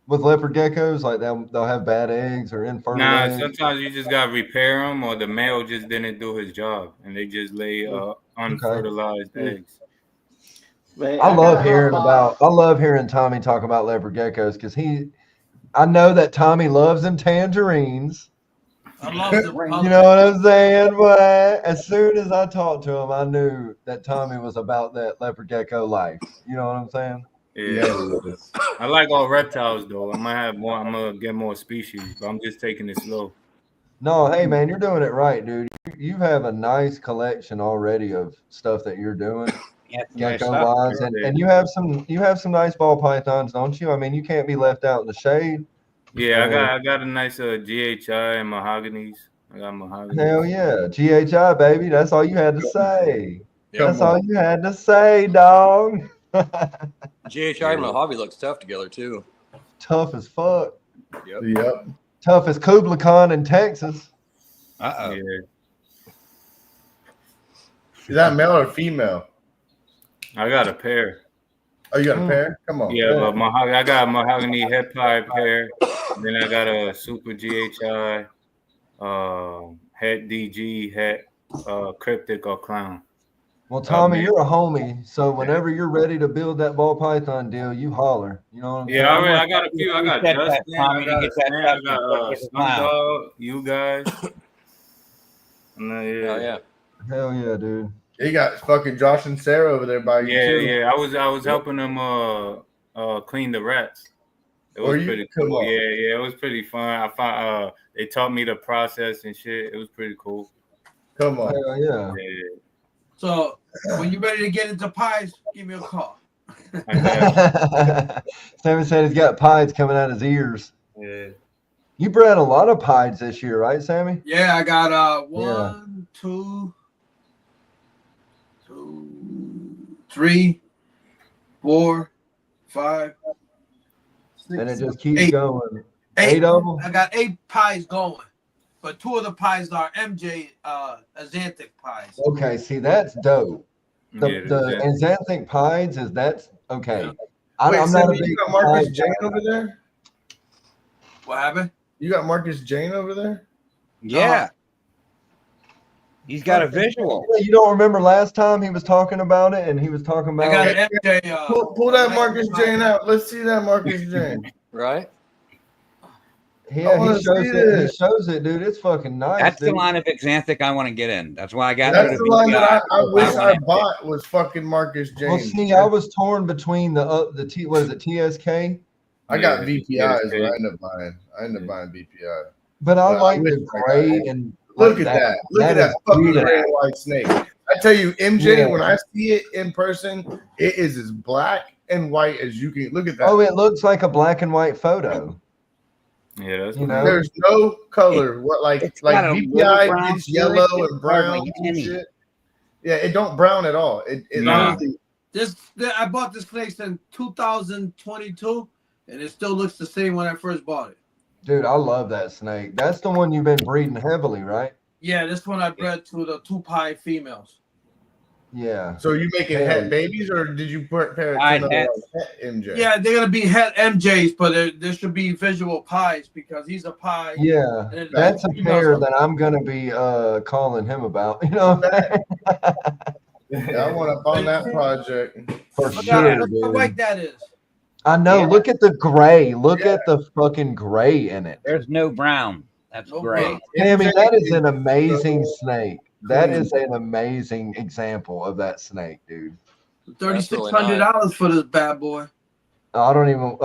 with leopard geckos? Like they'll have bad eggs or infertile Nah, eggs? sometimes you just gotta repair them, or the male just didn't do his job, and they just lay unfertilized eggs. Man, I love gotta I love hearing Tommy talk about leopard geckos because I know that Tommy loves them tangerines. I love the You know what I'm saying? But as soon as I talked to him, I knew that Tommy was about that leopard gecko life. You know what I'm saying? Yeah. I like all reptiles though. I might have more. I'm gonna get more species, but I'm just taking it slow. No, hey man, you're doing it right, dude. You have a nice collection already of stuff that you're doing, Yeah, some nice gecko stuff. wise, and you have some nice ball pythons, don't you? I mean, you can't be left out in the shade. Yeah, I got a nice GHI and mahoganies. I got mahoganies. Hell yeah, GHI baby. That's all you had to say. Yep. That's all you had to say, dog. GHI and Mojave looks tough together too. Tough as fuck. Yep. Yep. Tough as Kubla Khan in Texas. Uh-oh. Yeah, Is that male or female? I got a pair. Oh, you got a pair? Come on. Yeah, but I got a mahogany head pie pair. Then I got a super GHI, het DG, het cryptic or clown. Well, Tommy, man. you're a homie, so whenever you're ready to build that ball python deal, you holler. You know what I'm Yeah, saying? I got a few. I got Get that, Justin. Tommy, I to got get that Stan. I custom got quick as a Snoop clown. Dogg. You guys. And, Oh yeah. yeah. Hell yeah, dude. You got fucking Josh and Sarah over there by you Yeah, too. yeah. I was helping them clean the rats. It was pretty Come cool. on. Yeah, it was pretty fun. I found they taught me the process and shit. It was pretty cool. Come on. Hell yeah. Yeah. So when you're ready to get into pies, give me a call. I got Sammy said he's got pies coming out his ears. yeah. You bred a lot of pies this year, right, Sammy? Yeah, I got Yeah. 1, 2, 3, 4, 5, 6, And it just keeps 8. going. 8 8 of them? I got 8 pies going, but 2 of the pies are MJ Azanthic pies. Okay, see, that's dope. Yeah, The Xanthic pies is that's okay. Yeah. I'm Wait, not a Sammy, big you got Marcus pie Jane guy. over there? What happened? You got Marcus Jane over there? Yeah. He's got a visual. You don't remember last time he was talking about it, and he was talking about I got an MJ. Pull that Marcus Jane out. Let's see that Marcus Jane. Right. Yeah, wanna he shows see it. He this. shows it, dude. It's fucking nice. That's the dude. line of Xanthic I want to get in. That's why I got That's rid of the line that I BPI. wish I want bought was fucking Marcus Jane. Well, see, I was torn between the T. What is it? TSK. I got Yeah, VPI is yeah. what I ended up buying. I ended up buying VPI. But I But I like wish the I got gray it. and Look like at that. Look at is that fucking beautiful. gray and white snake. I tell you, MJ, Yeah. when I see it in person, it is as black and white as you can. Look at that. Oh, it looks like a black and white photo. Yeah, that's You know? There's no color. What It's got a little VPI brown gets to it. yellow It's and brown hardly and any. shit. Yeah, it don't brown at all. It Nah. honestly, I bought this place in 2022, and it still looks the same when I first bought it. Dude, I love that snake. That's the one you've been breeding heavily, right? Yeah, this one I bred to the 2 pie females. Yeah. so you making Yeah. het babies or did you pair it to I another had- het MJ? Yeah, they're gonna be het MJs, but there should be visual pies because he's a pie. Yeah. and That's a the females pair are- that I'm gonna be calling him about. You know what I'm saying? Yeah, I want up on that project. For Look sure, how dude. white that is. I know. Yeah. Look at the gray. Look Yeah. at the fucking gray in it. There's no brown. That's No great. brown. Tammy, MJ that is an amazing so snake. That clean. is an amazing example of that snake, dude. $3,600 for this bad boy. I don't even.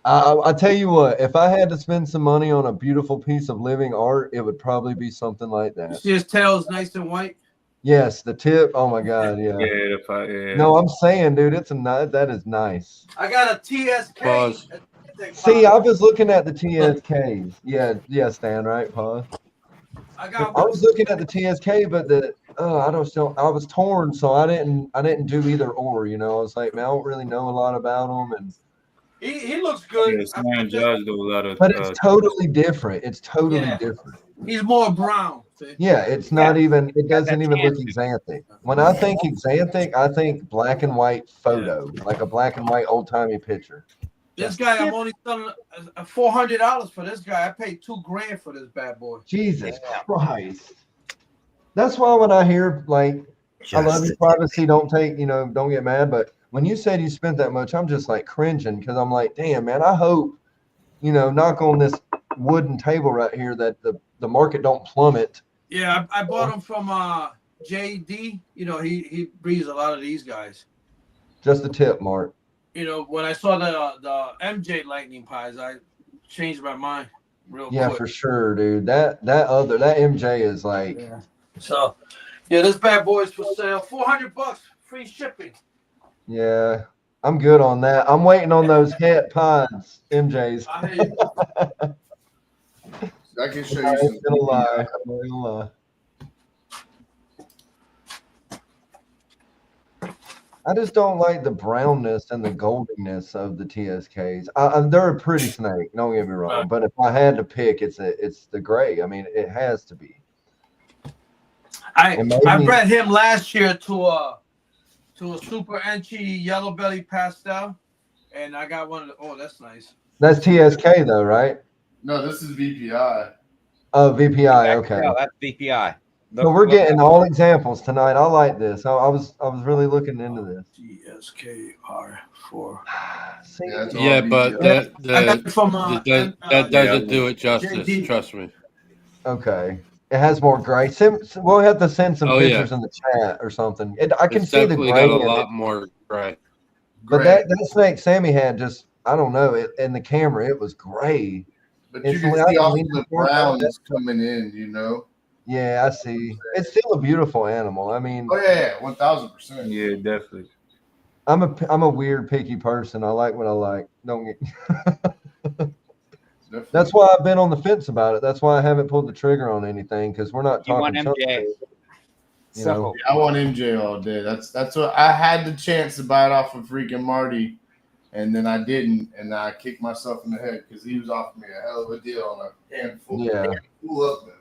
I tell you what, if I had to spend some money on a beautiful piece of living art, it would probably be something like You that. see his tail is nice and white. Yes, the tip. Oh my god, yeah. yeah. No, I'm saying, dude, that is nice. I got a TSK. Pause. See, I was looking at the TSKs. Yeah, Stan, right? Pause. I got I was looking at the TSK, but I was torn, so I didn't do either or. You know, I was like, man, I don't really know a lot about them, and he looks good. Yeah, Stan does do a lot of. but it's totally different. It's totally Yeah. different. He's more brown. See? Yeah, it's not even. It doesn't that even look chance. Xanthic. When I think Xanthic, I think black and white photo, like a black and white old timey picture. This guy, I'm only selling $400 for this guy. I paid $2,000 for this bad boy. Jesus Christ. That's why when I hear like, I love your privacy, don't get mad. But when you said you spent that much, I'm just like cringing because I'm like, damn, man, I hope, knock on this wooden table right here that the market don't plummet. Yeah, I bought him from JD. He breeds a lot of these guys. Just a tip, Mark. When I saw the MJ lightning pies, I changed my mind real Yeah, quick. for sure, dude. That MJ is like, Yeah. So, this bad boy is for sale. $400, free shipping. yeah, I'm good on that. I'm waiting on those het pods, MJs. I hear you. I can show I you some. ain't gonna lie. I'm not gonna lie. I just don't like the brownness and the goldiness of the TSKs. They're a pretty snake, don't get me wrong. But if I had to pick, it's the gray. I mean, it has to be. I bred him last year to a super enchi yellow belly pastel, and I got one of the. Oh, that's nice. That's TSK though, right? No, this is VPI. Oh, VPI. Okay. No, that's VPI. So we're getting all examples tonight. I like this. I was really looking into this. TSKR4. Yeah, but that doesn't do it justice. JD. Trust me. Okay. It has more gray. We'll have to send some pictures in the chat or something. I can It's see the definitely gray got a in lot it. more gray. But that snake Sammy had just, I don't know, in the camera, it was gray. But you can see all the browns coming in, you know? Yeah, I see. It's still a beautiful animal. I mean, oh yeah, 1000%. Yeah, definitely. I'm a weird picky person. I like what I like. Don't get. That's why I've been on the fence about it. That's why I haven't pulled the trigger on anything because we're not talking. You want MJ? You know? Yeah, I want MJ all day. That's what I had the chance to buy it off of freaking Marty, and then I didn't, and I kicked myself in the head because he was offering me a hell of a deal on a handful of them.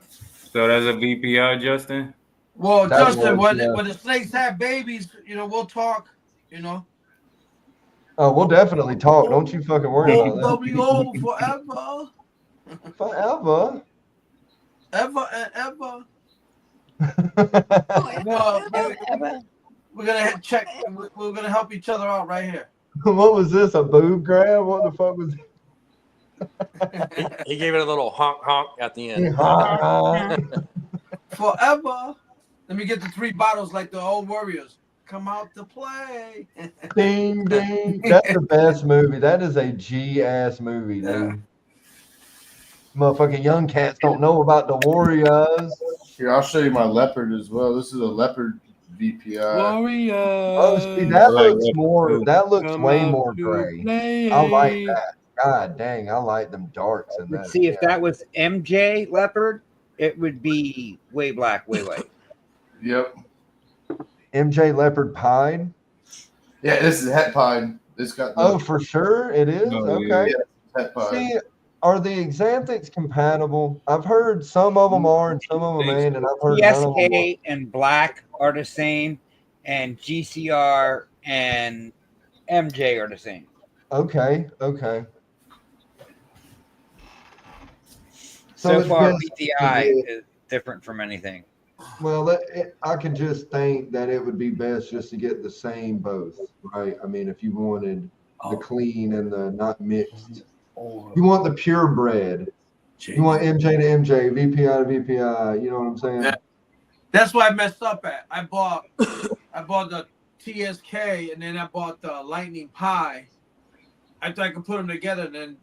So that's a VPI, Justin? Well, Justin, when the snakes have babies, we'll talk, Oh, we'll definitely talk. Don't you fucking worry about that. R.W.O forever. Forever. Ever and ever. We're gonna check. We're gonna help each other out right here. What was this? A boob grab? What the fuck was He gave it a little honk honk at the end. Forever. Let me get the 3 bottles like the old Warriors. Come out to play. Ding ding. That's the best movie. That is a G-ass movie, dude. Motherfucking young cats don't know about the Warriors. Here, I'll show you my leopard as well. This is a leopard VPI. Warriors. Oh, see, that looks more. That looks way more gray. I like that. God dang, I like them darks in that. See, if that was MJ leopard, it would be way black, way white. Yep. MJ leopard pied. Yeah, this is het pied. This got. Oh, for sure, it is. Oh, okay. Yeah, het pied. See, are the Xanthics compatible? I've heard some of them are and some of them ain't, and I've heard none of them PSK and black are the same, and GCR and MJ are the same. Okay, okay. So it's far, best BTI is different from anything. Well, I could just think that it would be best just to get the same both, right? I mean, if you wanted the clean and the not mixed, you want the purebred. You want MJ to MJ, VPI to VPI. You know what I'm saying? Yeah. That's what I messed up at. I bought the TSK and then I bought the Lightning Pie. I thought I could put them together, and then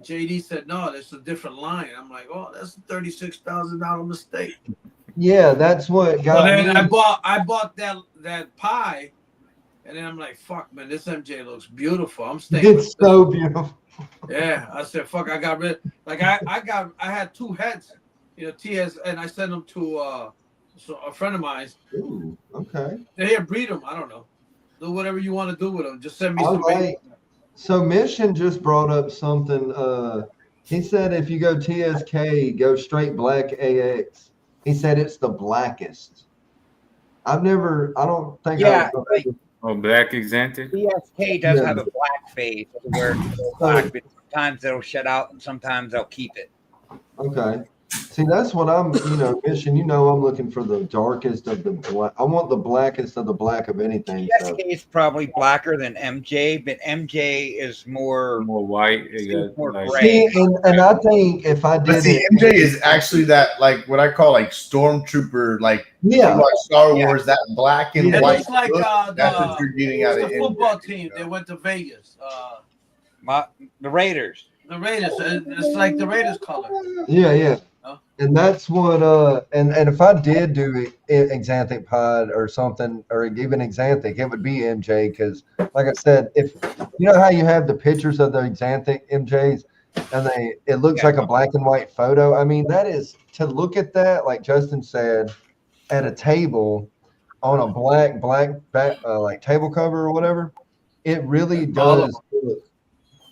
JD said, "No, that's a different line." I'm like, "Oh, that's a $36,000 mistake." Yeah, that's what got Well, then me. I bought that pie, and then I'm like, "Fuck, man, this MJ looks beautiful." I'm staying. It's so beautiful. Yeah, I said, "Fuck," I got rid. Like I had 2 heads, TS, and I sent them to a friend of mine. Ooh, okay. They here breed them. I don't know. Do whatever you want to do with them. Just send me some. So Mission just brought up something. He said if you go TSK, go straight black AX. He said it's the blackest. I don't think. Yeah. Black Xanthic. PSK does have a black phase where it's black, but sometimes it'll shut out and sometimes they'll keep it. Okay. See, that's what I'm, Mission, I'm looking for the darkest of the black. I want the blackest of the black of anything. PSK is probably blacker than MJ, but MJ is more white. More like, gray. See, and I think if I did MJ is actually that, like, what I call, like, stormtrooper, like, like Star Wars, that black and It white. looks like that's what you're getting out of the MJ, football team. They went to Vegas. The Raiders. The Raiders. It's like the Raiders color. Yeah. And that's what and if I did do Xanthic pod or something, or even Xanthic, it would be MJ, because like I said, if how you have the pictures of the Xanthic MJs and it looks like a black and white photo. I mean, that is, to look at that, like Justin said, at a table, on a black back like table cover or whatever, it really All of does look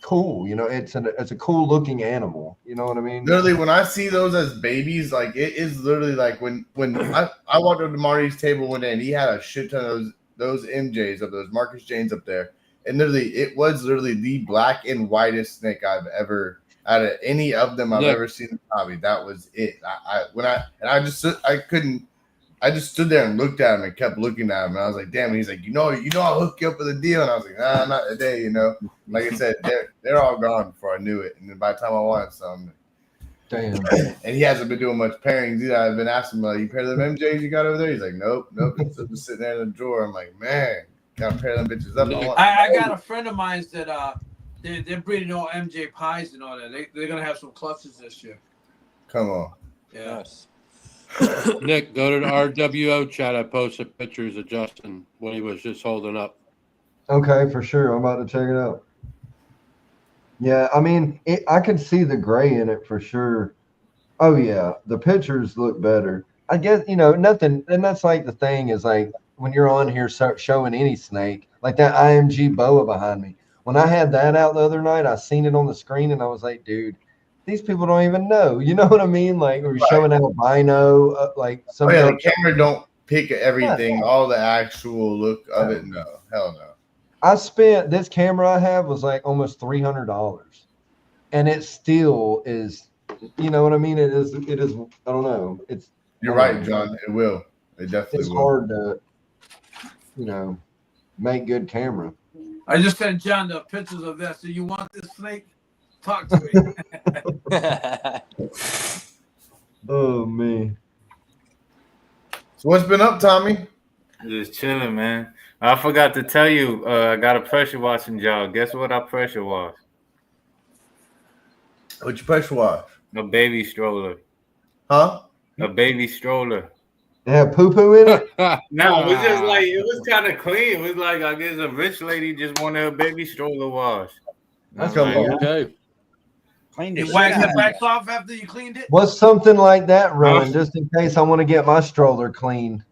cool. You know, it's a cool looking animal. You know what I mean? Literally, when I see those as babies, like it is literally like when I walked up to Marty's table one day and he had a shit ton of those MJs of those Marcus Janes up there, and literally it was literally the black and whitest snake I've ever out of any of them I've ever seen in the hobby. That was it. I just stood there and looked at him and kept looking at him, and I was like, "Damn!" And he's like, "You know, I'll hook you up with a deal." And I was like, "Nah, not today." You know, like I said, they're all gone before I knew it. And then by the time I wanted some, Damn. and he hasn't been doing much pairings either. I've been asking him, like, "You pair them MJs you got over there?" He's like, "Nope." It's just sitting there in the drawer. I'm like, "Man, gotta pair them bitches up." I got a friend of mine that they're breeding all MJ pies and all that. They're gonna have some clutches this year. Come on. Yes. Nick, go to the R.W.O chat. I posted pictures of Justin when he was just holding up. Okay, for sure. I'm about to check it out. Yeah, I mean, I can see the gray in it for sure. Oh yeah, the pictures look better. I guess nothing, and that's like the thing is like when you're on here showing any snake, like that IMG boa behind me. When I had that out the other night, I seen it on the screen and I was like, dude, these people don't even know. You know what I mean? Like we're showing albino, like some. The camera don't pick everything, all the actual look of it. No, hell no. I spent this camera I have was like almost $300, and it still is. You know what I mean? It is. I don't know. You're right, John. It will. It definitely it's will. hard to, make good camera. I just sent John the pictures of that. So you want this snake? Talk to me. Oh man. So what's been up, Tommy? Just chilling, man. I forgot to tell you, I got a pressure washing job. Guess what I pressure wash? What you pressure wash? A baby stroller. Huh? A baby stroller. They have poo-poo in it? No, it was just like, it was kind of clean. It was like, I guess a rich lady just wanted a baby stroller wash. That's like, okay. You wax the wax off after you cleaned it? What's something like that, Rowan, just in case I want to get my stroller clean?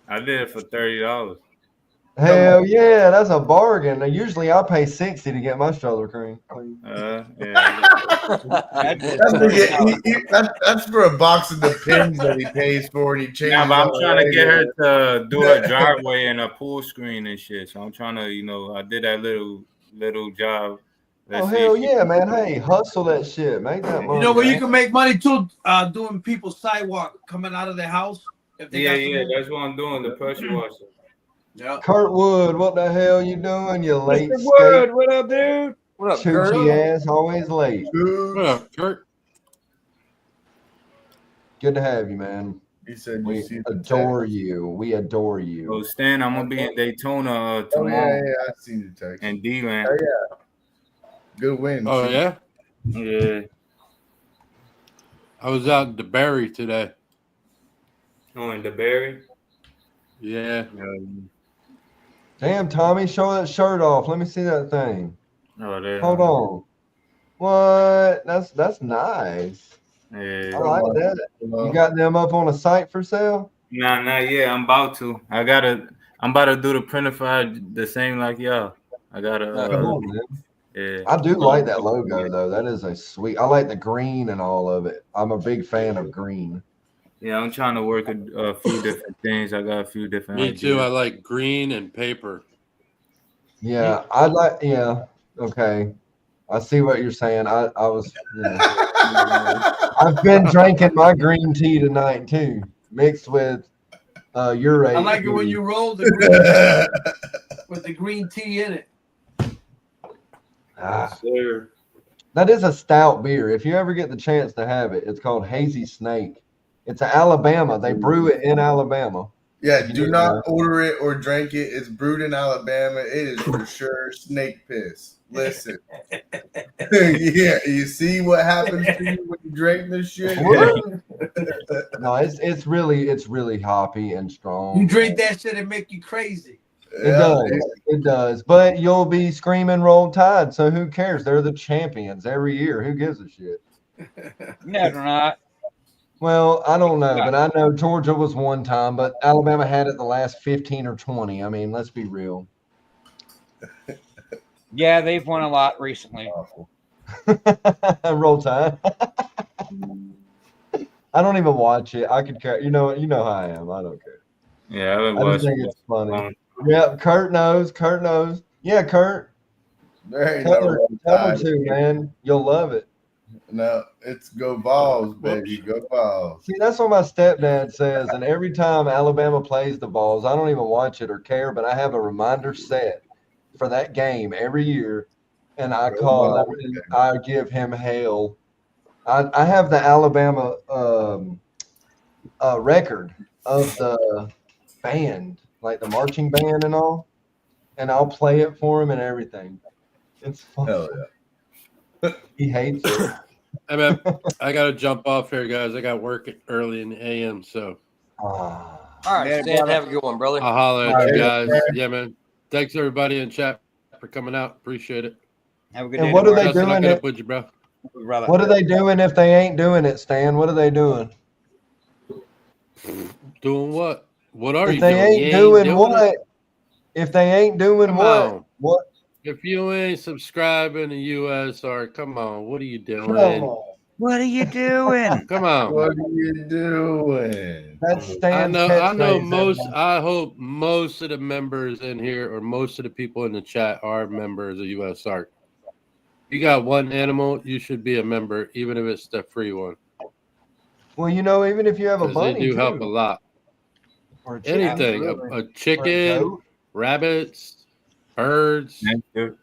I did it for $30. Hell yeah, that's a bargain. Now, usually I pay $60 to get my stroller clean. Yeah. That's for a box of the pins that he pays for, and he changes. Yeah, but I'm trying to get her to do her driveway and a pool screen and shit. So I'm trying to, I did that little job. Oh hell yeah, man! Hey, hustle that shit, make that money. You know where you can make money too? Doing people's sidewalk coming out of their house. If they that's what I'm doing. The pressure washer. Yeah. Kurt Wood, what the hell you doing? You late? Mr. Wood, what up, dude? What up, Choochie Kurt? ass, always late. What up, Kurt? Good to have you, man. He said, "We adore you. We adore you." Oh, Stan, I'm gonna be in Daytona tomorrow. Yeah, I seen the text. And D-Land. Oh yeah. Good win. Oh yeah. Yeah. I was out in DeBerry today. Oh, in DeBerry. Yeah. Damn, Tommy, show that shirt off. Let me see that thing. Oh, there. Hold on. What? That's nice. Yeah. I like that. You got them up on a site for sale? Nah, not yet. I'm about to. I'm about to do the printified the same like y'all. I gotta. Cool, man. Yeah. I do like that logo though. That is a sweet. I like the green and all of it. I'm a big fan of green. Yeah, I'm trying to work a few different things. I got a few different. Me ideas. too. I like green and paper. Yeah, I like. Yeah, okay. I see what you're saying. I was. I've been drinking my green tea tonight too, mixed with urate. I like it when you roll the green with the green tea in it. Sir. That is a stout beer. If you ever get the chance to have it, it's called Hazy Snake. It's Alabama. They brew it in Alabama. Yeah, do not order it or drink it. It's brewed in Alabama. It is for sure snake piss. Listen. Yeah, you see what happens to you when you drink this shit? No, it's really hoppy and strong. You drink that shit and make you crazy. It does. But you'll be screaming Roll Tide, so who cares? They're the champions every year. Who gives a shit? No, they're not. Well, I don't know, but I know Georgia was one time, but Alabama had it the last 15 or 20. I mean, let's be real. Yeah, they've won a lot recently. Roll Tide. I don't even watch it. I could care. You know how I am. I don't care. Yeah, I I just was. think it's funny. Yeah, Kurt knows. Kurt knows. Yeah, Kurt. There ain't Tell no her Roll Tide. to, man. You'll love it. No, it's go Vols, baby. Go Vols. See, that's what my stepdad says. And every time Alabama plays the Vols, I don't even watch it or care, but I have a reminder set for that game every year. And I call Vols, and I give him hell. I have the Alabama record of the band, like the marching band and all, and I'll play it for him and everything. It's fun. Hell yeah. He hates it. Hey man, I gotta jump off here, guys. I got work early in the AM, so All right, Yeah, Stan, brother. have a good one, brother. I'll holler at All you right, guys. Yeah, man. Thanks everybody in chat for coming out. Appreciate it. Have a good And day. what are they Justin, I'll doing? get up with you, bro. Brother. What are they doing if they ain't doing it, Stan? What are they doing? Doing what? What are If you they doing? ain't You doing it? what? If they ain't doing Come what? on. What? If you ain't subscribing to USR, come on. What are you doing? Come on. What are you doing? Come on. What are you doing? That's I Stan's know catchphrase. most everybody. I hope most of the members in here or most of the people in the chat are members of USR. You got one animal, you should be a member, even if it's the free one. Well, even if you have a Because they bunny do help a too, lot. or a chicken, Anything. Absolutely. A or a chicken, goat. rabbits, birds, Thank you.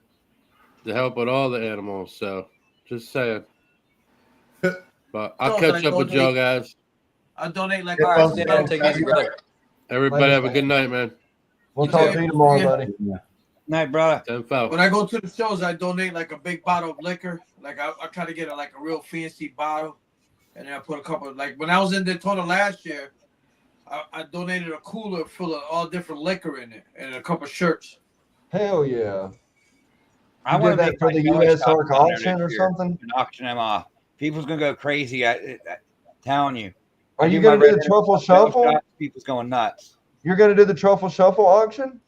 to help with all the animals. So just saying. But I'll So, catch up with y'all guys. I donate like All a right, person. Stan, take it easy, brother. Everybody have a good night, man. We'll You talk too. to you tomorrow, Yeah. buddy. Night, brother. 10-4. When I go to the shows, I donate like a big bottle of liquor. Like I try to get a real fancy bottle, and then I put a couple. Like when I was in Daytona last year, I donated a cooler full of all different liquor in it and a couple shirts. Hell yeah. I You want did to that make for my the yellow US shots Arc down there auction next or year something? and auction them off. People's gonna go crazy. I'm telling you. Are I you my going to do the red truffle yellow shuffle? shots, people's going nuts. You're going to do the truffle shuffle auction?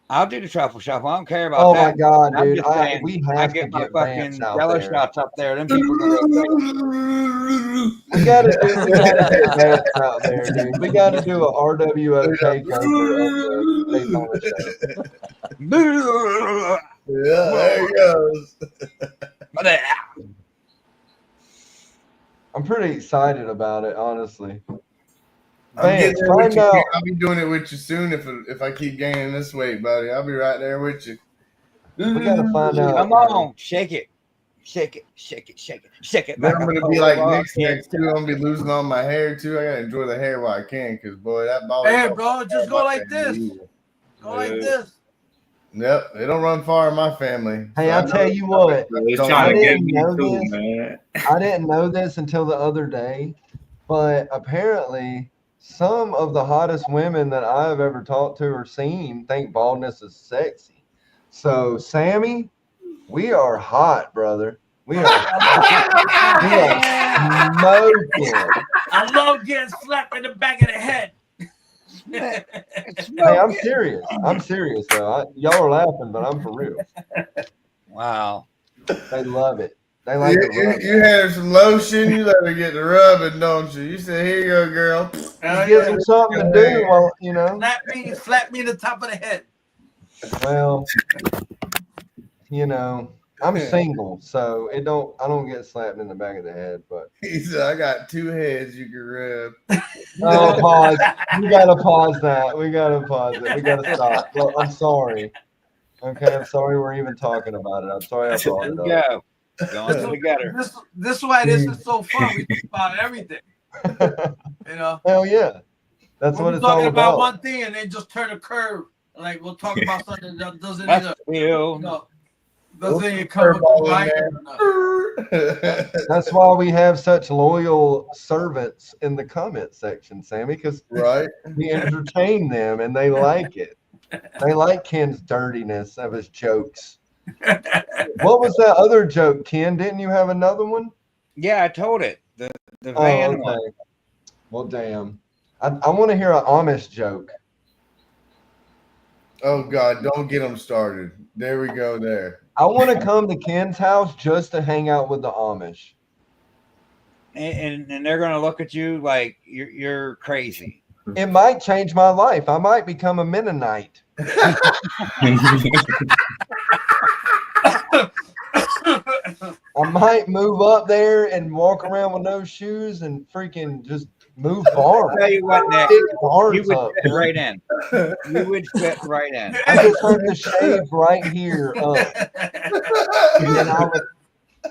I'll do the truffle shuffle. I don't care about Oh that. my God, I'm dude! just saying, We I have to get my get Vance fucking out yellow there. shots up there. Them people gonna go crazy. We got to get Vance out there, dude. We got to do a R.W.O takeover of the Daytona show. Yeah, there he goes. I'm pretty excited about it, honestly. I'm getting Vance, there with find you. out. I'll be doing it with you soon if I keep gaining this weight, buddy. I'll be right there with you. We got to find out. Come on, shake it. Shake it, shake it, shake it, shake it. Then Like I'm a gonna be like polo Nick's kid. next too. I'm gonna be losing all my hair too. I gotta enjoy the hair while I can, cause boy, that ball. Hey, bro, just go like this. Go like this. Yep, they don't run far in my family. Hey, So I know tell you what, He's Don't trying to I get didn't me know too, this. man. I didn't know this until the other day, but apparently some of the hottest women that I've ever talked to or seen think baldness is sexy. So, Sammy, we are hot, brother. We are hot. We are smoking. I love getting slapped in the back of the head. Hey, I'm serious. I'm serious, though. Y'all are laughing, but I'm for real. Wow. They love it. They like it. you had her some lotion. You let her get the rubbing, don't you? You said, "Here you go, girl." It gives them something to do while, Slap me in the top of the head. Well, I'm single, so I don't get slapped in the back of the head, but He said, "I got two heads you can rub." pause. We gotta pause that. We gotta pause it. We gotta stop. Well, I'm sorry. Okay, I'm sorry we're even talking about it. I'm sorry I brought it up. Go. Going to the gutter. This is why this is so fun. We talk about everything. Hell yeah. That's We're what it's talking all about. one thing and then just turn a curve. Like we'll talk about something that doesn't That's real. doesn't even come with That's why we have such loyal servants in the comment section, Sammy, because we entertain them and they like it. They like Ken's dirtiness of his jokes. What was that other joke, Ken? Didn't you have another one? Yeah, I told it. The van one. Okay. Well, damn. I want to hear an Amish joke. Oh God, don't get them started. There we go. There. I want to come to Ken's house just to hang out with the Amish. And they're gonna look at you like you're crazy. It might change my life. I might become a Mennonite. I might move up there and walk around with no shoes and freaking just move farms. I'll tell you what, Nick, Stick barns you would up, fit dude. right in. You would fit right in. I just have to shave right here up. And then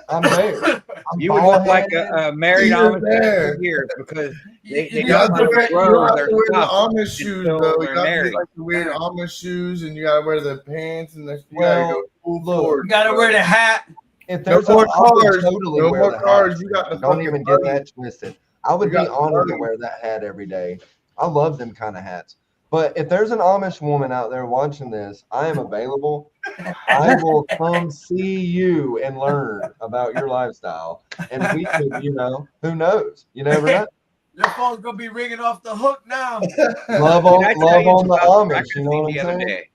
I'm there. I'm You would look like bald-headed. a married You're Amish man there. for years because they You got have to to wear, grow their the stuff Amish shoes, until though. You they're got to married. like the weird Amish shoes, and you got to wear the pants and the. You Well, gotta go full look, forward. You gotta wear the hat. If No there's more I would cars. totally No wear more the cars. hat. You got the Don't fucking even get buggy. that twisted. I would You be got the honored to buggy. wear that hat every day. I love them kind of hats. But if there's an Amish woman out there watching this, I am available. I will come see you and learn about your lifestyle. And we could, who knows? You never know. Your phone's gonna be ringing off the hook now. Love Can I on, tell love you on the something I Amish. You know seen what the I'm other saying? day?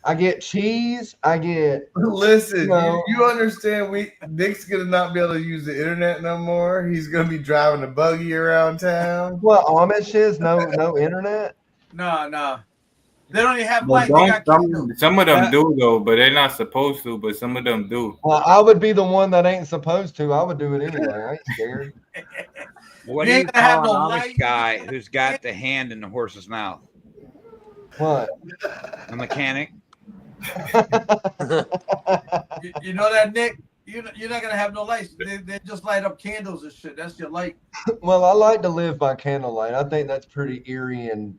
I get cheese. I get. Listen, No. you understand? Nick's gonna not be able to use the internet no more. He's gonna be driving a buggy around town. What Amish is? No internet. No. They don't even have But light. They got candles. some of them do though, but they're not supposed to. But some of them do. Well, I would be the one that ain't supposed to. I would do it anyway. I ain't scared. What You do you ain't gonna have call no an Amish light. guy who's got the hand in the horse's mouth? What? A mechanic? You know that, Nick? You're not gonna have no lights. They just light up candles and shit. That's your light. Well, I like to live by candlelight. I think that's pretty eerie and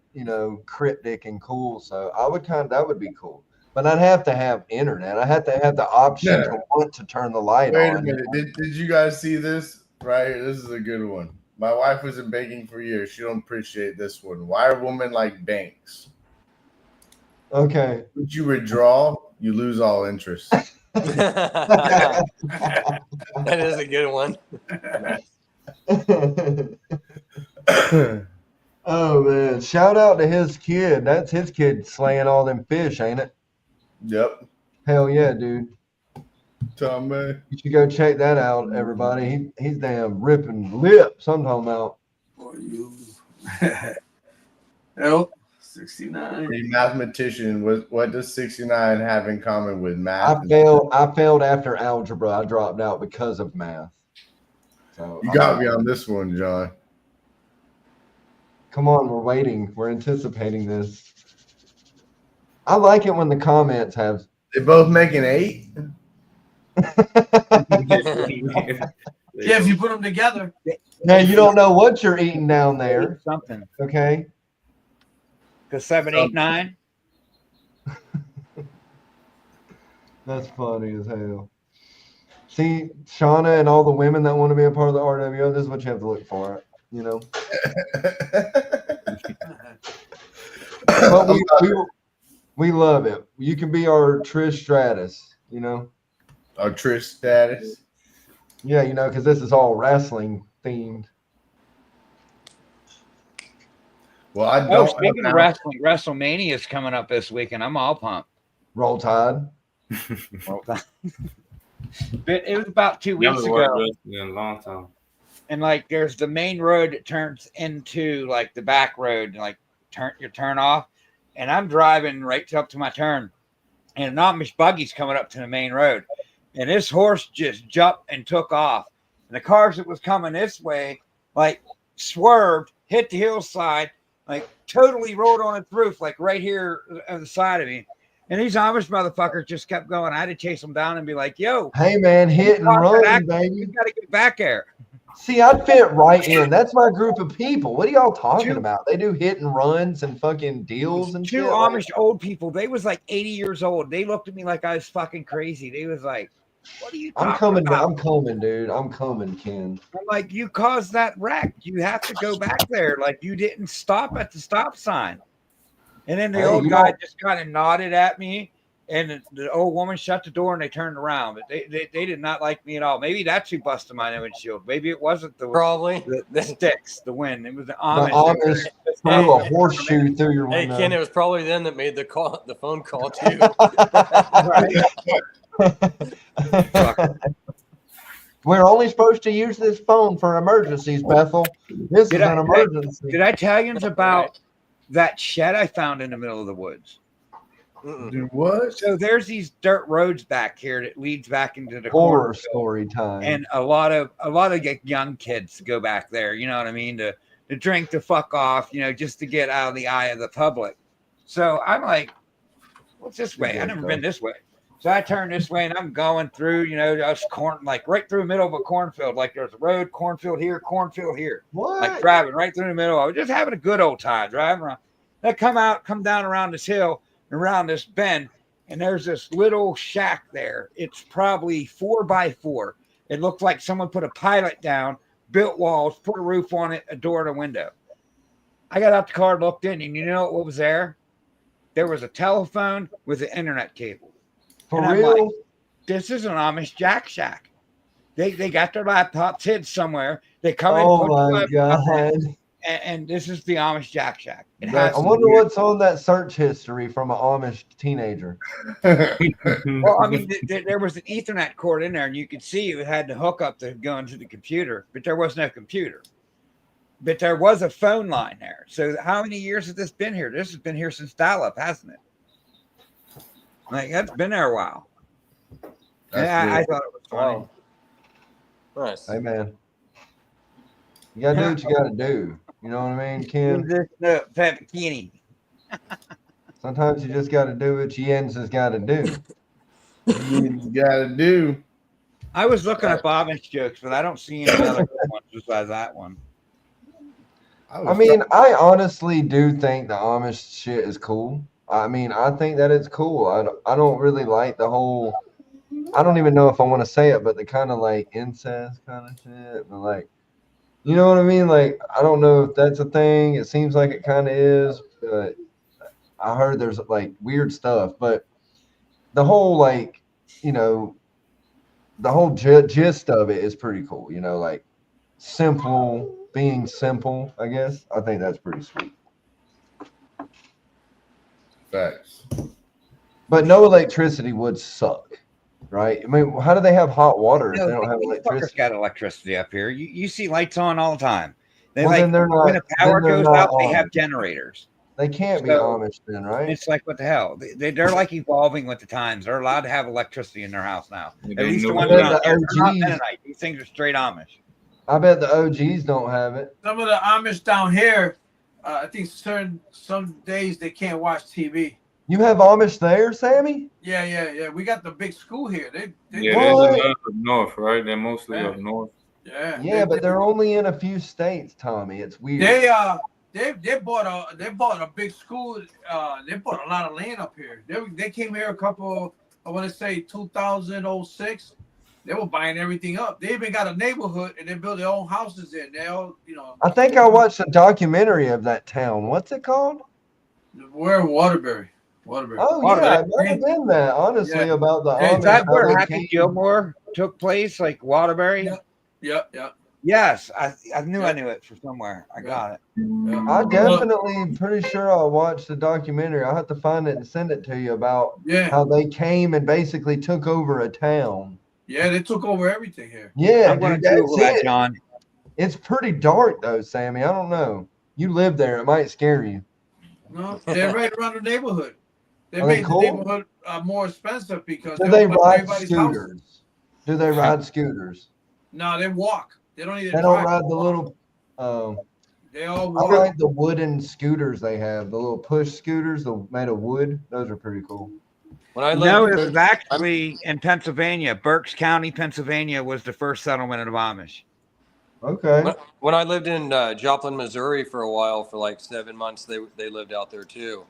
cryptic and cool. So that would be cool. But I'd have to have internet. I have to have the option to want to turn the light Wait on. a minute. Did you guys see this? Right here. This is a good one. My wife was in banking for years. She don't appreciate this one. Why are women like banks? Okay. Once you withdraw, you lose all interest. That is a good one. Oh man! Shout out to his kid. That's his kid slaying all them fish, ain't it? Yep. Hell yeah, dude. Tom, man. You should go check that out, everybody. He's damn ripping lips. I'm talking about. For you. Nope. 69. A mathematician. What does 69 have in common with math? I failed after algebra. I dropped out because of math. So You got me on this one, John. Come on, we're waiting. We're anticipating this. I like it when the comments have. They both make an 8. Yeah, if you put them together. Now you don't know what you're eating down there. Something. Okay. Because 7, 8, 9. That's funny as hell. See, Shauna and all the women that want to be a part of the R.W.O, this is what you have to look for. But we love it. You can be our Trish Stratus, Our Trish status. Yeah, because this is all wrestling themed. Well, I Oh, don't. speaking of wrestling, WrestleMania is coming up this week, and I'm all pumped. Roll Tide. But it was about 2 weeks Never watched ago. wrestling in a long time. And there's the main road that turns into the back road, and you turn off. And I'm driving right up to my turn, and an Amish buggy's coming up to the main road, and this horse just jumped and took off. And the cars that was coming this way, swerved, hit the hillside, totally rolled on its roof, right here on the side of me. And these Amish motherfuckers just kept going. I had to chase them down and be like, "Yo, hey man, hit and run, baby! You got to get back there." See, I'd fit right in. That's my group of people. What are y'all talking about? They do hit and runs and fucking deals and Two shit. Amish old people. They was 80 years old. They looked at me like I was fucking crazy. They was like, "What are you talking about?" I'm coming, dude. I'm coming, Ken. I'm like, "You caused that wreck. You have to go back there. You didn't stop at the stop sign." And then the old guy just kind of nodded at me, And the old woman shut the door and they turned around. But they did not like me at all. Maybe that's who busted my windshield. Maybe it wasn't Probably. the sticks, the wind. It was the The Amish. Amish threw a horseshoe through your Hey, window. Ken, it was probably them that made the phone call too. We're only supposed to use this phone for emergencies, Bethel. This is an emergency. Did I tell you about that shed I found in the middle of the woods? Dude, what? So there's these dirt roads back here that leads back into the Horror cornfield. story time. And a lot of young kids go back there, you know what I mean, to drink the fuck off, you know, just to get out of the eye of the public. So I'm like, what's this way? I've never been this way. So I turn this way and I'm going through, you know, just corn, like right through the middle of a cornfield. Like there's a road, cornfield here. What? Like driving right through the middle. I was just having a good old time driving around. I come down around this hill, around this bend, and there's this little shack there. It's probably 4x4. It looked like someone put a pilot down, built walls, put a roof on it, a door and a window. I got out the car, looked in, and you know what was there? There was a telephone with an internet cable. For and real? I'm like, this is an Amish Jack Shack. They got their laptops hid somewhere. They come in. Oh my God. And this is the Amish Jack Shack. I wonder what's on that search history from an Amish teenager. Well, I mean, there was an Ethernet cord in there, and you could see you had to hook up to go into the computer, but there was no computer. But there was a phone line there. So how many years has this been here? This has been here since dial-up, hasn't it? Like, that's been there a while. I thought it was funny. Wow. Nice. Hey, man. You got to do what you got to do. You know what I mean, Ken? Sometimes you just got to do what Jens has got to do. You got to do. I was looking up Amish jokes, but I don't see any other good ones besides that one. I mean, I honestly do think the Amish shit is cool. I mean, I think that it's cool. I don't really like the whole, I don't even know if I want to say it, but the kind of like incest kind of shit. But like, you know what I mean? Like, I don't know if that's a thing. It seems like it kind of is, but I heard there's like weird stuff. But the whole like, you know, the whole gist of it is pretty cool. You know, like being simple, I guess. I think that's pretty sweet. Facts. But no electricity would suck, right? I mean, how do they have hot water if they don't have electricity? Got electricity up here. You see lights on all the time. They then they're not, when the power goes out, they have generators. They can't be Amish then, right? It's like, what the hell? They're like evolving with the times. They're allowed to have electricity in their house now. At least the ones down here. They're not Mennonite. These things are straight Amish. I bet the OGs don't have it. Some of the Amish down here, I think some days they can't watch TV. You have Amish there, Sammy? Yeah. We got the big school here. There's a lot up north, right? They're mostly up north. Yeah, but they're only in a few states, Tommy. It's weird. They bought a big school. They bought a lot of land up here. They came here I want to say 2006. They were buying everything up. They even got a neighborhood and they built their own houses in. They all, I think I watched a documentary of that town. What's it called? We're in Waterbury. Oh, yeah, I've never been that, honestly, about the Is that where Happy Gilmore took place, like Waterbury? Yeah. Yes, I knew it from somewhere. I got it. I definitely pretty sure I watched the documentary. I'll have to find it and send it to you about how they came and basically took over a town. Yeah, they took over everything here. Yeah, I'm going to Google that, John. It's pretty dark, though, Sammy. I don't know. You live there. It might scare you. No, they're right around the neighborhood. They Are made they cool? the neighborhood more expensive because Do they ride everybody's scooters? houses. Do they ride scooters? No, they walk. They don't even. They don't ride the little. They all I walk. like the wooden scooters they have. The little push scooters, made of wood. Those are pretty cool. It was actually in Pennsylvania. Berks County, Pennsylvania was the first settlement of Amish. Okay. When I lived in Joplin, Missouri for a while, for like 7 months, they lived out there too.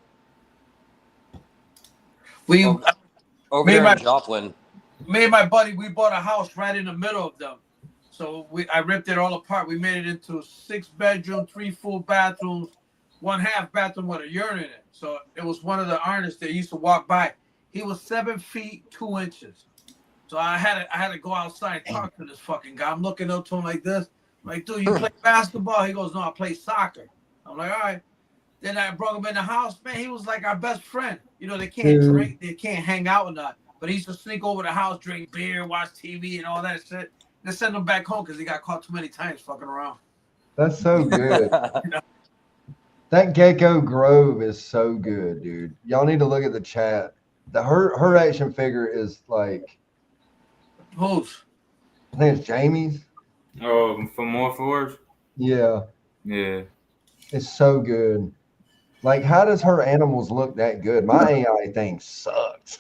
Over here in Joplin. Me and my buddy, we bought a house right in the middle of them. So I ripped it all apart. We made it into 6-bedroom, 3 full bathrooms, 1 half bathroom with a urinal in it. So it was one of the artists that used to walk by. He was 7 feet 2 inches. So I had to go outside and talk to this fucking guy. I'm looking up to him like this. I'm like, dude, you play basketball? He goes, no, I play soccer. I'm like, all right. Then I brought him in the house. Man, he was like our best friend. You know, they can't drink, they can't hang out or not. But he used to sneak over the house, drink beer, watch TV, and all that shit. Then send him back home because he got caught too many times fucking around. That's so good. That Gecko Grove is so good, dude. Y'all need to look at the chat. Her action figure is like, whose? I think it's Jamie's. Oh, for more force? Yeah. Yeah. It's so good. Like, how does her animals look that good? My AI thing sucks.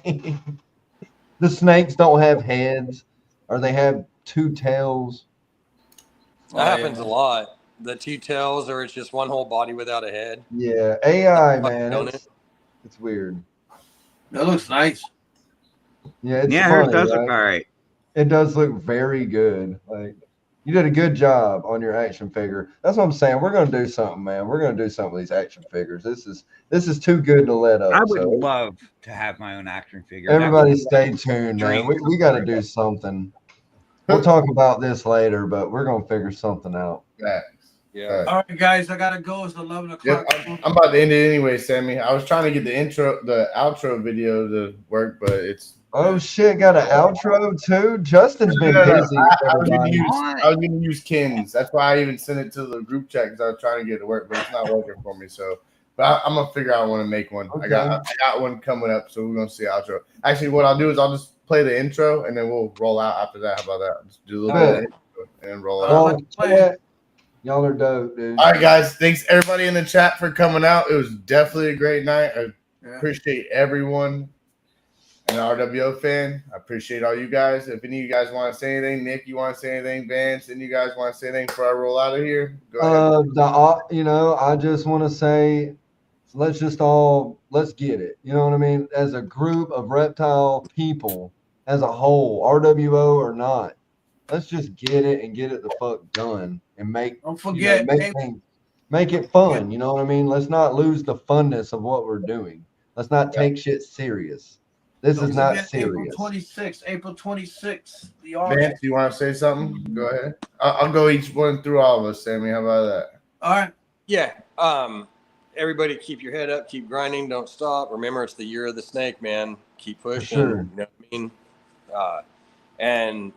The snakes don't have heads, or they have 2 tails. That happens a lot. The 2 tails, or it's just one whole body without a head. Yeah, AI, man, it's weird. That looks nice. Yeah, it's Yeah, funny, it does right? look all right. It does look very good. Like, you did a good job on your action figure. That's what I'm saying. We're gonna do something, man. We're gonna do something with these action figures. This is too good to let up. I would so love to have my own action figure. everybody stay tuned, man. We got to do something. We'll talk about this later, but we're gonna figure something out. Yeah. All right, guys, I gotta go. It's 11 o'clock. Yep, I'm about to end it anyway, Sammy. I was trying to get the outro video to work, but it's. Oh shit! Got an outro too. Justin's been busy. I was gonna use Ken's. That's why I even sent it to the group chat because I was trying to get it to work, but it's not working for me. So, but I'm gonna figure out when to make one. Okay. I got one coming up, so we're gonna see outro. Actually, what I'll do is I'll just play the intro and then we'll roll out after that. How about that? Just do a little bit of intro and then roll out. Y'all are dope, dude. All right, guys. Thanks everybody in the chat for coming out. It was definitely a great night. I appreciate everyone. An R.W.O fan. I appreciate all you guys. If any of you guys want to say anything, Nick, you want to say anything, Vance, any of you guys want to say anything before I roll out of here? Go ahead. I just want to say, let's get it. You know what I mean? As a group of reptile people, as a whole, R.W.O or not, let's just get it and get it the fuck done and make. Don't forget, make it fun. You know what I mean? Let's not lose the funness of what we're doing. Let's not take shit serious. This is not serious. April 26th. Vance, you want to say something? Go ahead. I'll go each one through all of us, Sammy. How about that? All right. Yeah. Everybody keep your head up, keep grinding, don't stop. Remember, it's the year of the snake, man. Keep pushing. Sure. You know what I mean? And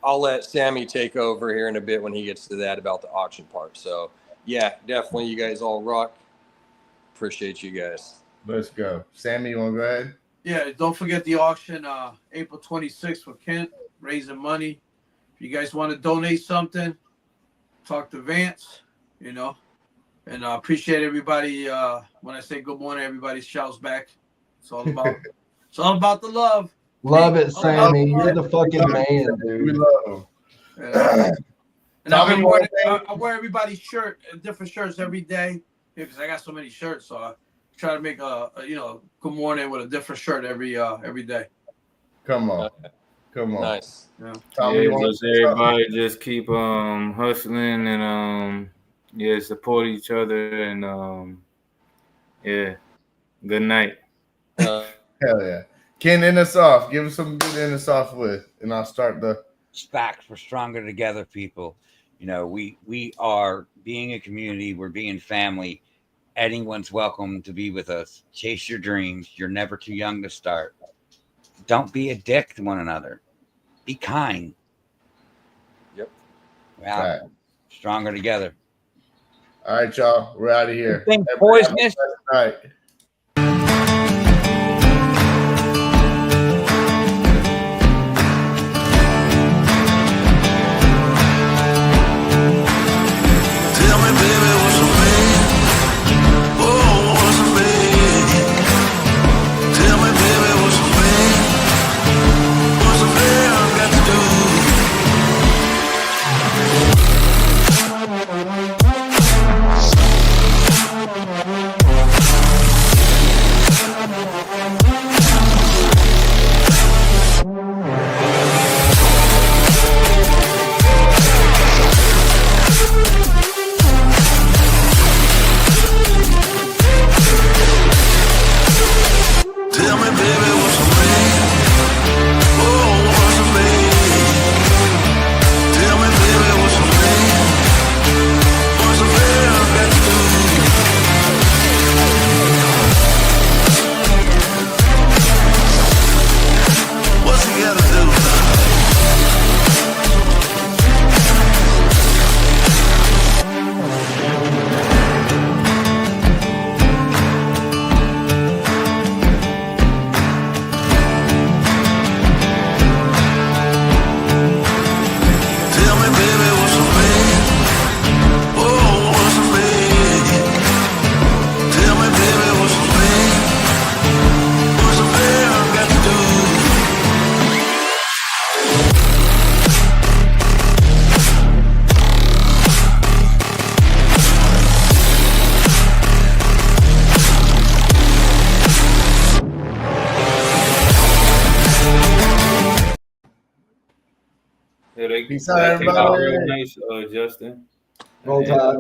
I'll let Sammy take over here in a bit when he gets to that about the auction part. So, yeah, definitely you guys all rock. Appreciate you guys. Let's go. Sammy, you want to go ahead? Yeah, don't forget the auction April 26th for Kent, raising money. If you guys want to donate something, talk to Vance, you know. And I appreciate everybody. When I say good morning, everybody shouts back. It's all about the love. Love it, Sammy. You're the fucking man, dude. We love him. And I wear everybody's shirt, different shirts every day because I got so many shirts. So I try to make a good morning with a different shirt every day. Come on. Nice. Yeah. Just everybody just keep hustling and support each other and good night. Hell yeah. Ken, end us off. Give us something good to end us off with, and I'll start the facts. We're stronger together, people. You know, we are being a community. We're being family. Anyone's welcome to be with us. Chase your dreams. You're never too young to start. Don't be a dick to one another. Be kind. Yep. Wow. Right. Stronger together. All right, y'all. We're out of here. Poisonous. All right. Peace out, That came out real everybody. nice, Justin. Roll And, Tide.